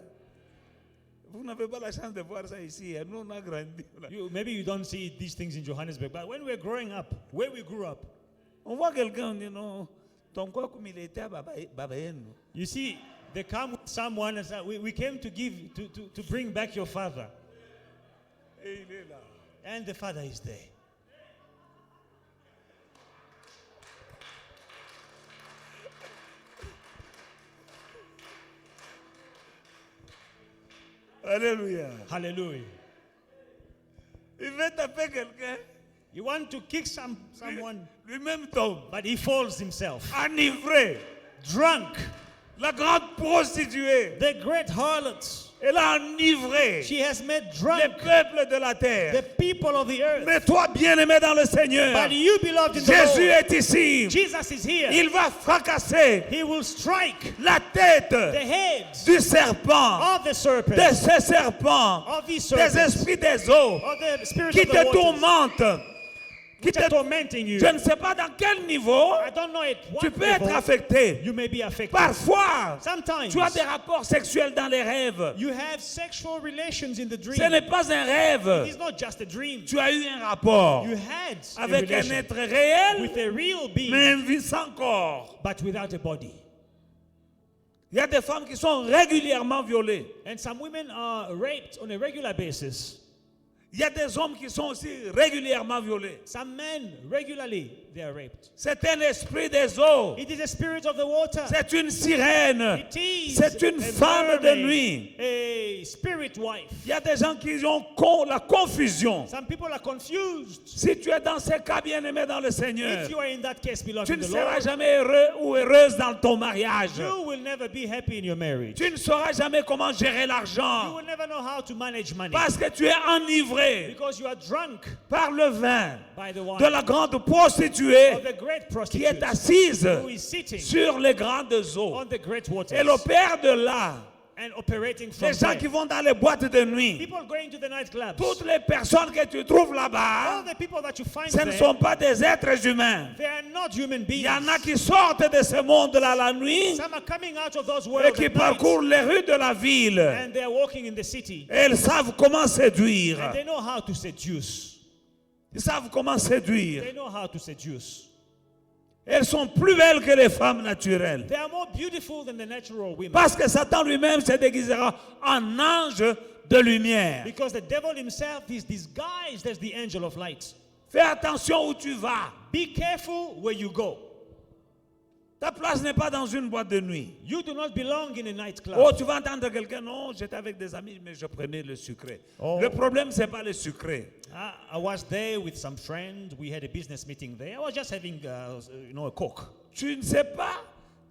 Vous n'avez pas la chance de voir ça ici. Nous, on a grandi. Maybe you don't see these things in Johannesburg, but when we were growing up, where we grew up, On voit quelqu'un, on dit non, ton quoi comme il était à Babayen. you see, they come with someone and say, we came to give, to bring back your father. Et il est là. And the father is there. Alléluia. Hallelujah. Il veut taper quelqu'un. You want to kick someone, Lui-même tombe. but he falls himself. Enivré. Drunk. La grande prostituée. The great harlot. Elle a enivré She has made les drunk peuples de la terre. the people of the earth. Mais toi, bien-aimé dans le Seigneur, But you, beloved in the Jésus Lord, est ici. Jesus is here. Il va fracasser He will strike la tête the heads du serpent, of the serpent, de ce serpent, of these des serpents, esprits des eaux of the spirits qui of the te waters, tourmentent. Qui which are te... tormenting you. Je ne sais pas dans quel niveau I don't know at tu what peux être level affecté. you may be affected. Parfois, Sometimes tu as des rapports sexuels dans les rêves. you have sexual relations in the dream. Ce n'est pas un rêve. It's not just a dream. Tu as eu un rapport You had a avec un relation être réel, with a real being, mais sans corps. but without a body. Il y a des femmes qui sont régulièrement violées. And some women are raped on a regular basis. Il y a des hommes qui sont aussi régulièrement violés. Some men, regularly, they are raped. C'est un esprit des eaux. It is a spirit of the water. C'est une sirène. It is C'est une a femme de mermaid, nuit. a spirit wife. Il y a des gens qui ont la confusion. Some people are confused. Si tu es dans ce cas, bien-aimé dans le Seigneur, If you are in that case, beloved tu in ne the seras Lord, jamais heureux ou heureuse dans ton mariage. you will never be happy in your marriage. Tu ne sauras jamais comment gérer You l'argent will never know how to manage money parce que tu es enivré because you are drunk par le vin by the wine de la grande prostituée of the great qui prostitute est assise who is sitting sur les grandes eaux. on the great waters Elle opère de là. and operating from Les gens there. qui vont dans les boîtes de nuit, People going to the nightclubs, toutes les personnes que tu trouves all là-bas, the people that you find ce ne there, sont pas des êtres humains. they are not human Il beings. y en a qui sortent de ce monde-là la nuit Some are coming out of those et worlds qui at night, parcourent les rues de la ville. and they are walking in the city. Elles savent comment séduire. And they know how to seduce. Ils savent comment séduire. They know how to seduce. Elles sont plus belles que les femmes naturelles. They are more beautiful than the natural women. Parce que Satan lui-même se déguisera en ange de lumière. Because the devil himself is disguised as the angel of light. Fais attention où tu vas. Be careful where you go. Ta place n'est pas dans une boîte de nuit. You do not belong in a nightclub. Oh, tu vas entendre quelqu'un, non, j'étais avec des amis, mais je prenais le sucré. Oh. Le problème, c'est pas le sucré. I was there with some friends. We had a business meeting there. I was just having, a Coke. Tu ne sais pas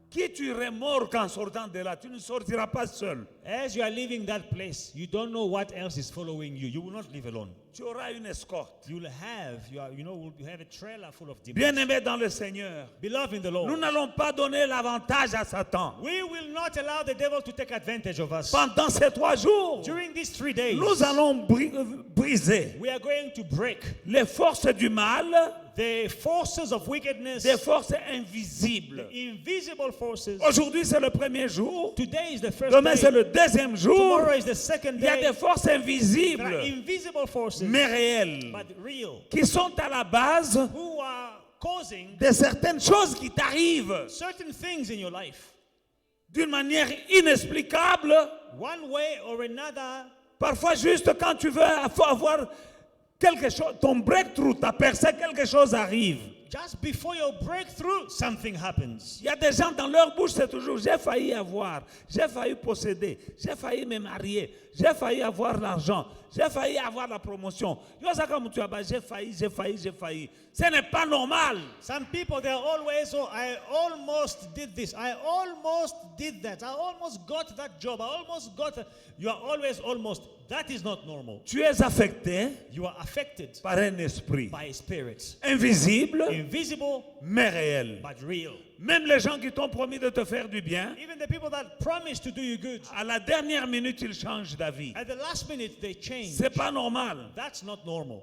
qui tu remorques en sortant de là. Tu ne sortiras pas seul. As you are leaving that place, you don't know what else is following you. You will not live alone. Tu auras une escorte. You will have, you have a trailer full of demons. Bien-aimé dans le Seigneur, Beloved in the Lord, nous n'allons pas donner l'avantage à Satan. we will not allow the devil to take advantage of us. Pendant ces 3 jours, During these 3 days, nous allons briser we are going to break les forces du mal, the forces of wickedness, des forces invisibles. invisible forces. Aujourd'hui, c'est le premier jour. Today is the first Demain, c'est day. le deuxième jour. Tomorrow is the second Il y a day. des forces There are invisibles, invisible forces, mais réelles, but real, qui sont à la base who are causing de certaines choses qui t'arrivent certain things in your life. d'une manière inexplicable. One way or another, Parfois, juste quand tu veux avoir quelque chose, ton breakthrough, ta percée, quelque chose arrive. just before your breakthrough, something happens. Il y a des gens dans leur bouche, c'est toujours j'ai failli avoir, j'ai failli posséder, j'ai failli me marier, j'ai failli avoir l'argent, j'ai failli avoir la promotion. J'ai failli. Ce n'est pas normal. Some people, they're always, oh, I almost did this. I almost did that. I almost got that job. I almost got that. You are always almost. That is not normal. Tu es affecté You are affected par un esprit by spirits. invisible, Invisible, mais réel. but real. Même les gens qui t'ont promis de te faire du bien, Even the people that promise to do you good, à la dernière minute, ils changent d'avis. at the last minute, they change. C'est pas normal. That's not normal.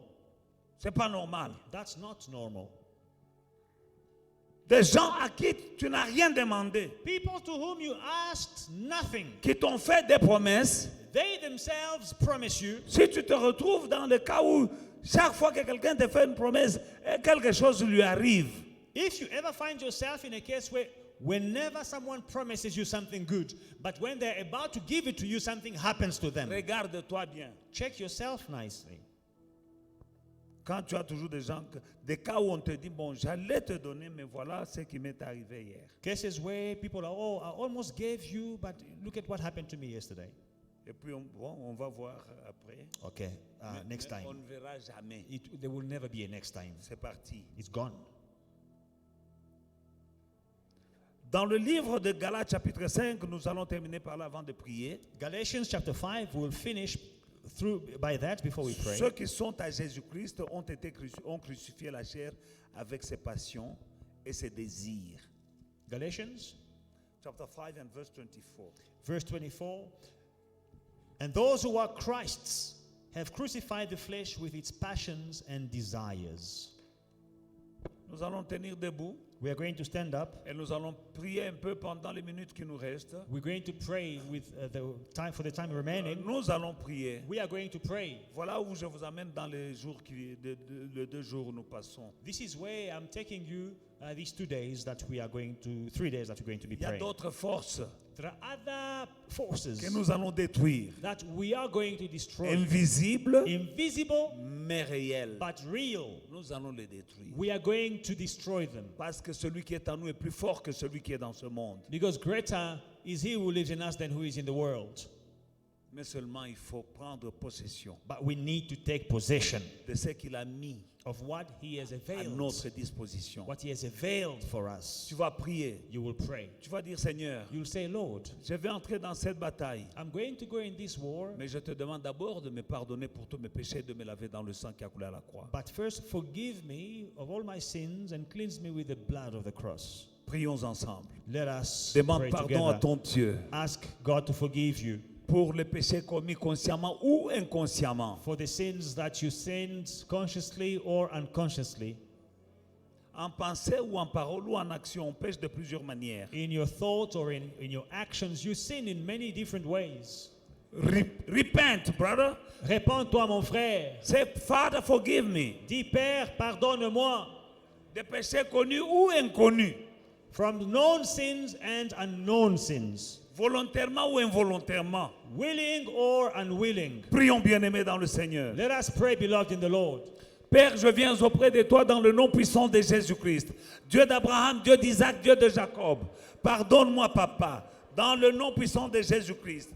C'est pas normal. That's not normal. Des gens à qui tu n'as rien demandé, People to whom you asked nothing, qui t'ont fait des promesses, they themselves promise you. si tu te retrouves dans le cas où chaque fois que quelqu'un te fait une promesse, quelque chose lui arrive, If you ever find yourself in a case where whenever someone promises you something good, but when they're about to give it to you, something happens to them, regarde-toi bien. check yourself nicely. Quand tu as toujours des cas où on te dit, bon, j'allais te donner, mais voilà ce qui m'est arrivé hier. Cases where people are, oh, I almost gave you, but look at what happened to me yesterday. Et puis, on va voir après. Okay, next Mais time. on ne verra jamais. There will never be a next time. C'est parti. It's gone. Dans le livre de Galates chapitre 5, nous allons terminer par là avant de prier. Galatians chapter 5, we'll finish by that before we pray. Ceux qui sont à Jésus-Christ ont crucifié la chair avec ses passions et ses désirs. Galatians Chapter 5 and verse 24. verse 24. And those who are Christ's have crucified the flesh with its passions and desires. Nous allons tenir debout We are going to stand up. et nous allons prier un peu pendant les minutes qui nous restent. We're going to pray with the time remaining. Nous allons prier. We are going to pray. Voilà où je vous amène dans les jours les 2 jours où nous passons. This is where I'm taking you these 3 days that we are going to be Il y a praying. d'autres forces There are other forces que nous allons détruire. that we are going to destroy. Invisibles, Invisible mais réels. but real. Nous allons les détruire. We are going to destroy them. Parce que celui qui est en nous est plus fort que celui qui est dans ce monde. Because greater is he who lives in us than who is in the world. Mais seulement il faut prendre possession But we need to take possession de ce qu'il a mis of what he has à availed. notre disposition. What he has availed for us. Tu vas prier. You will pray. Tu vas dire, Seigneur, You'll say, Lord, je vais entrer dans cette bataille. I'm going to go in this war, Mais je te demande d'abord de me pardonner pour tous mes péchés et de me laver dans le sang qui a coulé à la croix. but first forgive me of all my sins and cleanse me with the blood of the cross. Prions ensemble. Let us Demande pray pardon à together. ton Dieu Ask God to forgive you pour les péchés commis consciemment ou inconsciemment. for the sins that you sinned consciously or unconsciously. En pensée ou en parole ou en action, on pêche de plusieurs manières. In your thoughts or in your actions, you sin in many different ways. Repent, brother. Réponds-toi, mon frère. Say, Father, forgive me. Dis, Père, pardonne-moi Des péchés connus ou inconnus, from known sins and unknown sins, volontairement ou involontairement. willing or unwilling. Prions, bien-aimés dans le Seigneur. Let us pray, beloved in the Lord. Père, je viens auprès de toi dans le nom puissant de Jésus-Christ. Dieu d'Abraham, Dieu d'Isaac, Dieu de Jacob. Pardonne-moi, Papa, dans le nom puissant de Jésus-Christ.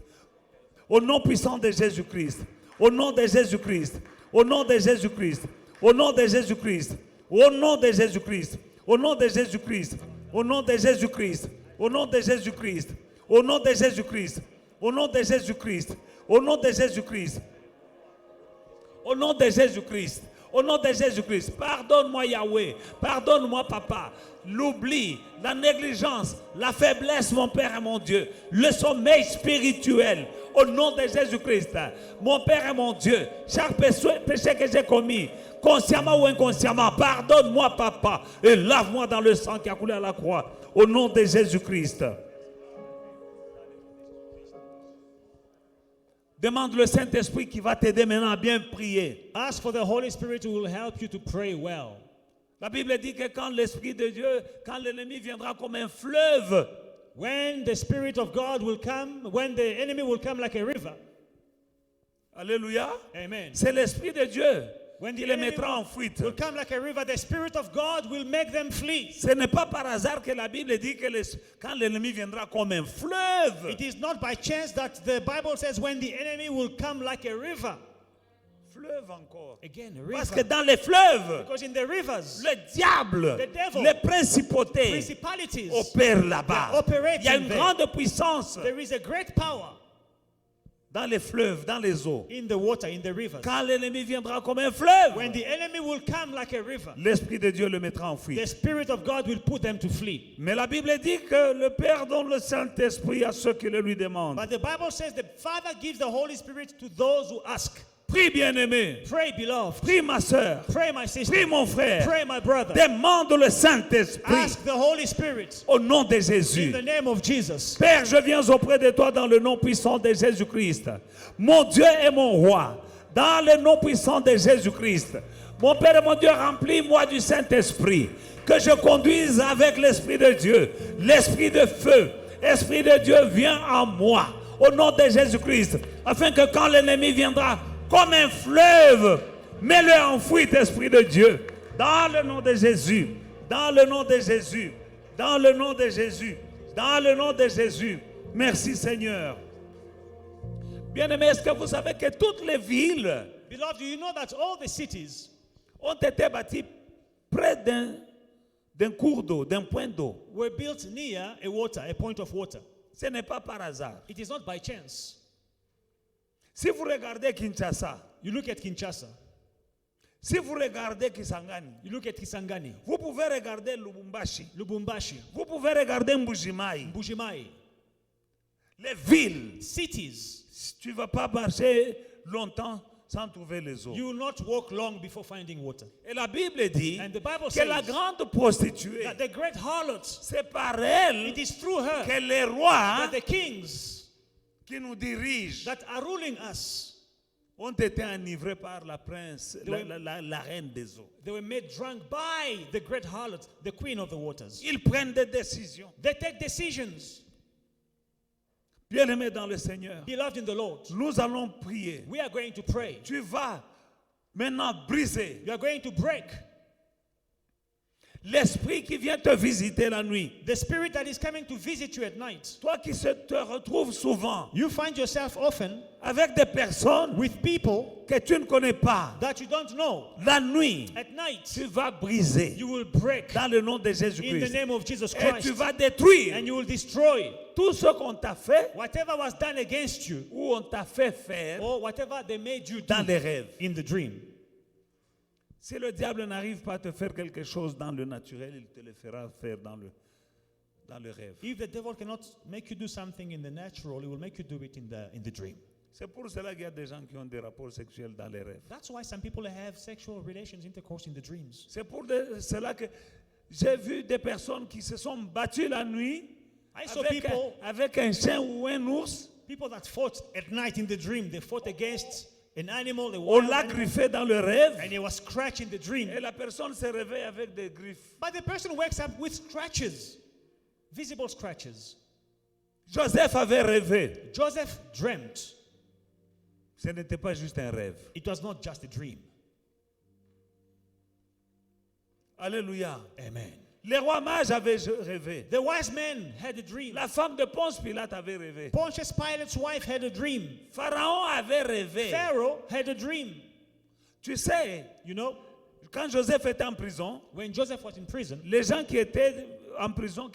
Au nom puissant de Jésus-Christ. Au nom de Jésus-Christ. Au nom de Jésus-Christ. Au nom de Jésus-Christ. Au nom de Jésus-Christ. Au nom de Jésus-Christ. Au nom de Jésus-Christ. Au nom de Jésus-Christ. Au nom de Jésus-Christ. Au nom de Jésus-Christ. Au nom de Jésus-Christ. Au nom de Jésus-Christ. Au nom de Jésus-Christ. Pardonne-moi, Yahweh. Pardonne-moi, Papa. L'oubli, la négligence, la faiblesse, mon Père et mon Dieu. Le sommeil spirituel. Au nom de Jésus-Christ. Mon Père et mon Dieu. Chaque péché que j'ai commis, consciemment ou inconsciemment, pardonne-moi, Papa. Et lave-moi dans le sang qui a coulé à la croix. Au nom de Jésus-Christ. Demande le Saint-Esprit qui va t'aider maintenant à bien prier. Ask for the Holy Spirit who will help you to pray well. La Bible dit que quand l'Esprit de Dieu, quand l'ennemi viendra comme un fleuve, When the Spirit of God will come, when the enemy will come like a river. alléluia, Amen. c'est l'Esprit de Dieu When qui the les enemy mettra en fuite. will come like a river, the Spirit of God will make them flee. Ce n'est pas par hasard que la Bible dit que quand l'ennemi viendra comme un fleuve, It is not by chance that the Bible says when the enemy will come like a river. fleuve encore. Again, a Parce que river. dans les fleuves, Because in the rivers, le diable, The devil, les principautés principalities, opèrent là-bas. they operate Il y a in une there. grande puissance there is a great power dans les fleuves, dans les eaux. in the water, in the rivers. Quand l'ennemi viendra comme un fleuve, When the enemy will come like a river, l'Esprit de Dieu le mettra en the fuite. Spirit of God will put them to flee. Mais la Bible dit que le Père donne le Saint-Esprit à ceux qui le lui demandent. But the Bible says the Father gives the Holy Spirit to those who ask. Prie, bien-aimé. Pray, beloved. Prie, ma soeur. Pray, my sister. Prie, mon frère. Pray, my brother. Demande le Saint-Esprit Ask the Holy Spirit au nom de in Jésus. the name of Jesus. Père, je viens auprès de toi dans le nom puissant de Jésus-Christ. Mon Dieu et mon roi, dans le nom puissant de Jésus-Christ. Mon Père et mon Dieu, remplis-moi du Saint-Esprit. Que je conduise avec l'Esprit de Dieu, l'Esprit de feu. Esprit de Dieu, viens en moi, au nom de Jésus-Christ, afin que quand l'ennemi viendra comme un fleuve, mets-le en fuite, Esprit de Dieu, dans le nom de Jésus, dans le nom de Jésus, dans le nom de Jésus, dans le nom de Jésus. Merci Seigneur. Bien-aimés, est-ce que vous savez que toutes les villes Beloved, do you know that all the cities ont été bâties près d'un cours d'eau, d'un point d'eau? were built near a water, a point of water? Ce n'est pas par hasard. It is not by chance. Si vous regardez Kinshasa, You look at Kinshasa, si vous regardez Kisangani, you look at Kisangani, vous pouvez regarder Lubumbashi, Lubumbashi, vous pouvez regarder Mbujimai. Mbuji-Mayi, Les villes, cities. tu ne vas pas marcher longtemps sans trouver les eaux. You will not walk long before finding water. Et la Bible dit And the Bible que la says grande prostituée, that the great harlot, c'est par elle it is through her que les rois that the kings qui nous dirigent that are ruling us, ont été enivrés par la prince, Oui. la reine des eaux. they were made drunk by the great harlot, the queen of the waters. Ils prennent des décisions. They take decisions. Bien-aimés dans le Seigneur, Beloved in the Lord, nous allons prier. we are going to pray. Tu vas maintenant briser You are going to break l'esprit qui vient te visiter la nuit. the spirit that is coming to visit you at night. Toi qui te retrouves souvent You find yourself often avec des personnes with people que tu ne connais pas. that you don't know. La nuit, At night, tu vas briser you will break dans le nom de in the Jésus-Christ. name of Jesus Et tu Christ, vas détruire and you will destroy tout ce qu'on t'a fait whatever was done against you ou on t'a fait faire or whatever they made you dans do les rêves. in the dream. Si le diable n'arrive pas à te faire quelque chose dans le naturel, il te le fera faire dans le rêve. If the devil cannot make you do something in the natural, he will make you do it in the dream. C'est pour cela qu'il y a des gens qui ont des rapports sexuels dans les rêves. That's why some people have sexual relations, intercourse in the dreams. C'est pour cela que j'ai vu des personnes qui se sont battues la nuit I saw avec, people, avec un chien ou un ours. people that fought at night in the dream. They fought against an animal, a On wild l'a animal, griffé dans le rêve and he was scratched in the dream. et la personne se réveille avec des griffes. But the person wakes up with scratches, visible scratches. Joseph avait rêvé. Joseph dreamt. Ce n'était pas juste un rêve. It was not just a dream. Alléluia. Amen. Les rois mages avaient rêvé. The wise men had a dream. La femme de Ponce Pilate avait rêvé. Pontius Pilate's wife had a dream. Pharaon avait rêvé. Pharaoh had a dream. Tu sais, You know, quand Joseph était en prison, when Joseph was in prison, les gens qui étaient en prison,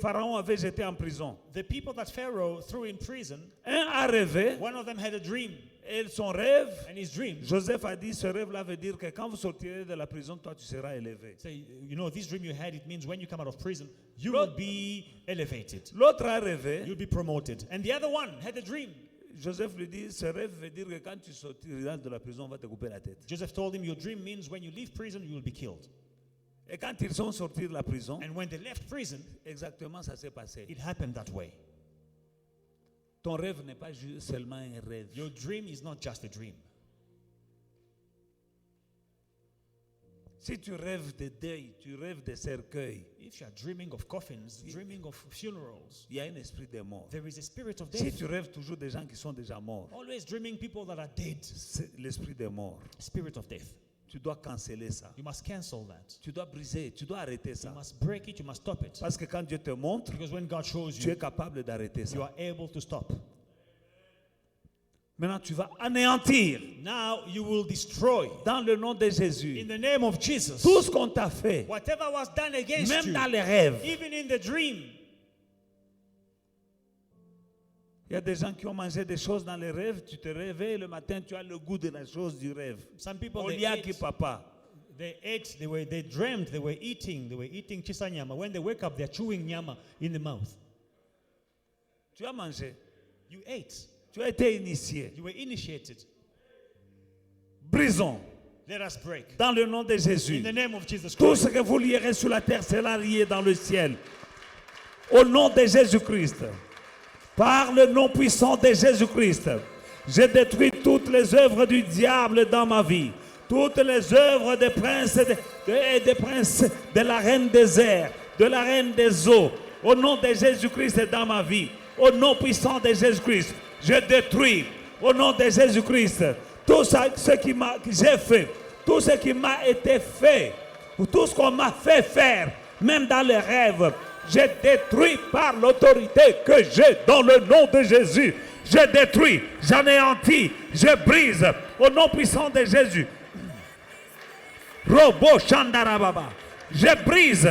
Pharaon avait jeté en prison, the people that Pharaoh threw in prison, un a rêvé, one of them had a dream. et son rêve, And his dream, Joseph a dit, ce rêve-là veut dire que quand vous sortirez de la prison, toi tu seras élevé. say, you know, this dream you had, it means when you come out of prison, you will be elevated. L'autre a rêvé, You'll be promoted. And the other one had a dream. Joseph lui dit, ce rêve veut dire que quand tu sortiras de la prison, on va te couper la tête. Joseph told him, your dream means when you leave prison, you will be killed. Et quand ils sont sortis de la prison, And when they left prison, exactement ça s'est passé. it happened that way. Ton rêve n'est pas seulement un rêve. Your dream is not just a dream. Si tu rêves de deuil, tu rêves de cercueil, If you are dreaming of coffins, dreaming of funerals, il y a un esprit de mort. there is a spirit of Si death. tu rêves toujours des gens qui sont déjà morts, Always dreaming people that are dead. c'est l'esprit de mort. Spirit of death. Tu dois canceller ça. You must cancel that. Tu dois briser, tu dois arrêter You ça. must break it, you must stop it. Parce que quand Dieu te montre, Because when God shows tu es you, capable d'arrêter you ça. are able to stop. Maintenant, tu vas anéantir Now you will destroy, dans le nom de in Jésus, the name of Jesus, tout ce qu'on t'a fait, whatever was done against même you, dans les rêves. even in the dream. Il y a des gens qui ont mangé des choses dans les rêves, tu te réveilles le matin, tu as le goût de la chose du rêve. Some people, Oliaki papa. they ate, they dreamt, they were eating chisa nyama. When they wake up, they're chewing nyama in the mouth. Tu as mangé, You ate. tu as été initié. You were initiated. Brisons Let us break. dans le nom de Jésus. In the name of Jesus Tout Christ. ce que vous lierez sur la terre sera lié dans le ciel. Au nom de Jésus-Christ. Par le nom puissant de Jésus-Christ. Je détruis toutes les œuvres du diable dans ma vie. Toutes les œuvres des princes des princes de la reine des airs, de la reine des eaux. Au nom de Jésus-Christ dans ma vie. Au nom puissant de Jésus-Christ. Je détruis. Au nom de Jésus-Christ. Tout ça, que j'ai fait. Tout ce qui m'a été fait. Ou tout ce qu'on m'a fait faire. Même dans les rêves. Je détruis par l'autorité que j'ai dans le nom de Jésus. je détruis, j'anéantis, je brise au nom puissant de Jésus. Robo Shandarababa. Je brise.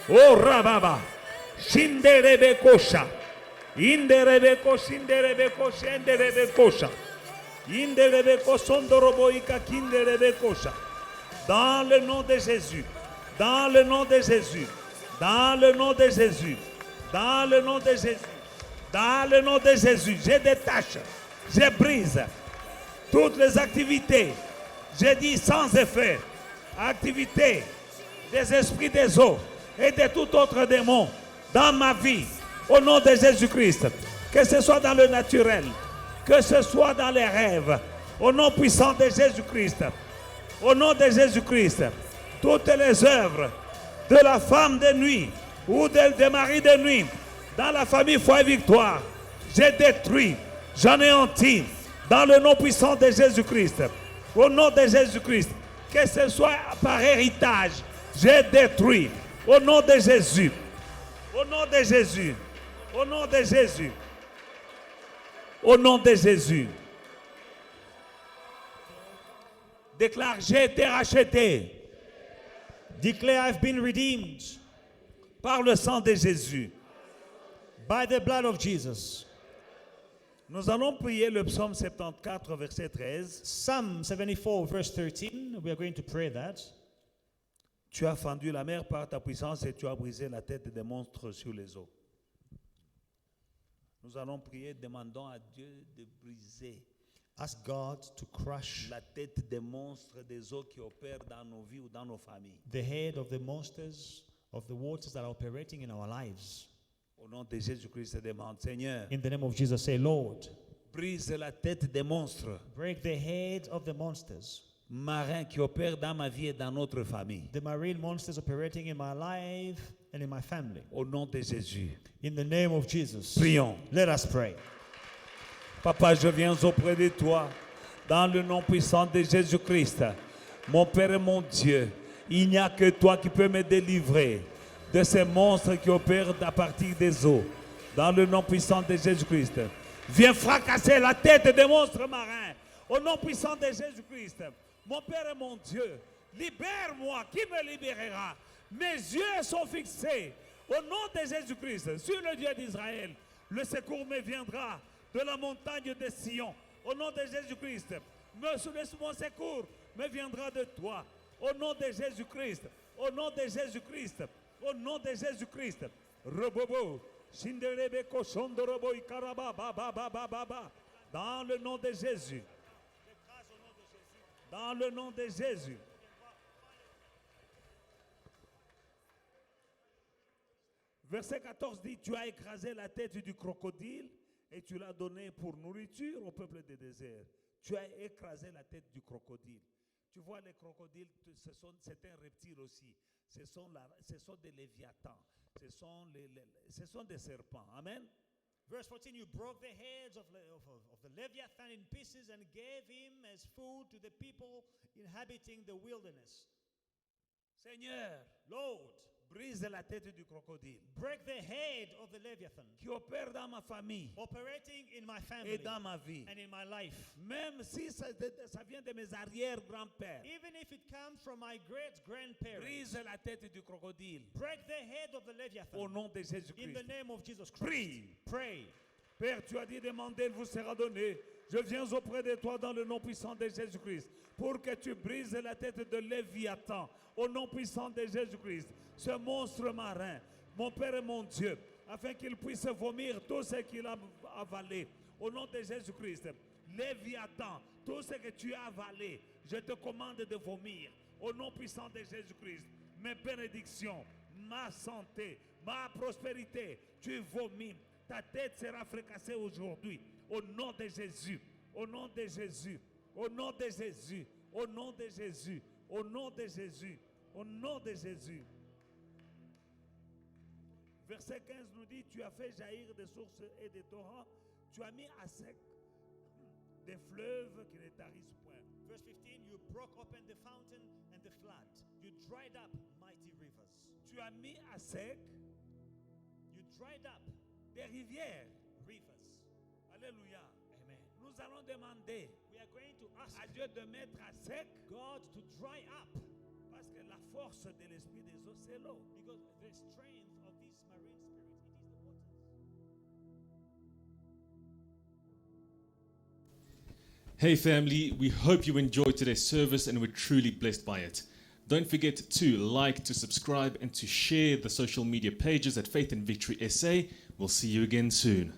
Oh Rababa. Shinderebe Kosha. Inderebe Koshinderebe Kosha. Inderebe Kosha. Inderebe Kosondoroboika Kinderebe Kosha. Dans le nom de Jésus. Dans le nom de Jésus. Dans le nom de Jésus. Dans le nom de Jésus. Dans le nom de Jésus. Je détache. Je brise toutes les activités. Je dis sans effet. Activités des esprits des eaux et de tout autre démon dans ma vie. Au nom de Jésus-Christ. Que ce soit dans le naturel. Que ce soit dans les rêves. Au nom puissant de Jésus-Christ. Au nom de Jésus-Christ. Toutes les œuvres de la femme de nuit ou des maris de nuit dans la famille Foi Victoire, j'ai détruit, j'anéantis dans le nom puissant de Jésus-Christ. Au nom de Jésus-Christ, que ce soit par héritage, j'ai détruit. Au nom de Jésus. Au nom de Jésus. Au nom de Jésus. Au nom de Jésus. Déclare, j'ai été racheté. Declare, I've been redeemed Par le sang de Jésus. by the blood of Jesus. Nous allons prier le psaume 74, verset 13. Psalm 74, verse 13. We are going to pray that. Tu as fendu la mer par ta puissance et tu as brisé la tête des monstres sur les eaux. Nous allons prier, demandons à Dieu de briser Ask God to crush la tête des monstres des eaux qui opèrent dans nos vies ou dans nos familles. the head of the monsters of the waters that are operating in our lives. Au nom de Jésus-Christ, demande, Seigneur, In the name of Jesus, say, Lord, brise la tête des monstres break the head of the monsters, marins qui opèrent dans ma vie et dans notre famille. the marine monsters operating in my life and in my family. Au nom de Jésus, In the name of Jesus, prions. let us pray. Papa, je viens auprès de toi, dans le nom puissant de Jésus-Christ. Mon Père et mon Dieu, il n'y a que toi qui peux me délivrer de ces monstres qui opèrent à partir des eaux. Dans le nom puissant de Jésus-Christ. Viens fracasser la tête des monstres marins. Au nom puissant de Jésus-Christ. Mon Père et mon Dieu, libère-moi. Qui me libérera? Mes yeux sont fixés. Au nom de Jésus-Christ, sur le Dieu d'Israël, le secours me viendra de la montagne de Sion. Au nom de Jésus-Christ, mon secours me viendra de toi. Au nom de Jésus-Christ, au nom de Jésus-Christ, au nom de Jésus-Christ. Robobo, Shinderebe Koshondorobo Ikaraba, ba. Dans le nom de Jésus. Dans le nom de Jésus. Verset 14 dit, tu as écrasé la tête du crocodile et tu l'as donné pour nourriture au peuple des déserts. Tu as écrasé la tête du crocodile. Tu vois, les crocodiles, c'est un reptile aussi. Ce sont des léviathans. Ce sont des serpents. Amen. Verse 14, you broke the heads of the Leviathan in pieces and gave him as food to the people inhabiting the wilderness. Seigneur, Lord, brise la tête du crocodile break the head of the Leviathan qui opère dans ma famille operating in my family et dans ma vie. and in my life. Même si ça vient de mes arrière-grands-pères. Even if it comes from my great-grandparents, Brise la tête du crocodile break the head of the Leviathan au nom de in Jésus-Christ. the name of Jesus Christ. Prie. Pray. Père, tu as dit, demandez, il vous sera donné. Je viens auprès de toi dans le nom puissant de Jésus-Christ pour que tu brises la tête de Léviathan au nom puissant de Jésus-Christ. Ce monstre marin, mon Père et mon Dieu, afin qu'il puisse vomir tout ce qu'il a avalé au nom de Jésus-Christ. Léviathan, tout ce que tu as avalé, je te commande de vomir au nom puissant de Jésus-Christ. Mes bénédictions, ma santé, ma prospérité, tu vomis. Ta tête sera fracassée aujourd'hui. Au nom de Jésus. Au nom de Jésus. Au nom de Jésus. Au nom de Jésus. Au nom de Jésus. Au nom de Jésus. Verset 15 nous dit, tu as fait jaillir des sources et des torrents. Tu as mis à sec des fleuves qui ne tarissent point. Verse 15, you broke open the fountain and the flood. You dried up mighty rivers. Tu as mis à sec You dried up des rivières Alléluia. Amen. Nous allons demander We are going to ask à Dieu de mettre à sec God to dry up parce que la force de l'esprit des eaux, c'est l'eau. because the strength of this marine spirit, it is the waters. Hey family, we hope you enjoyed today's service and were truly blessed by it. Don't forget to like, to subscribe, and to share the social media pages at Faith and Victory SA. We'll see you again soon.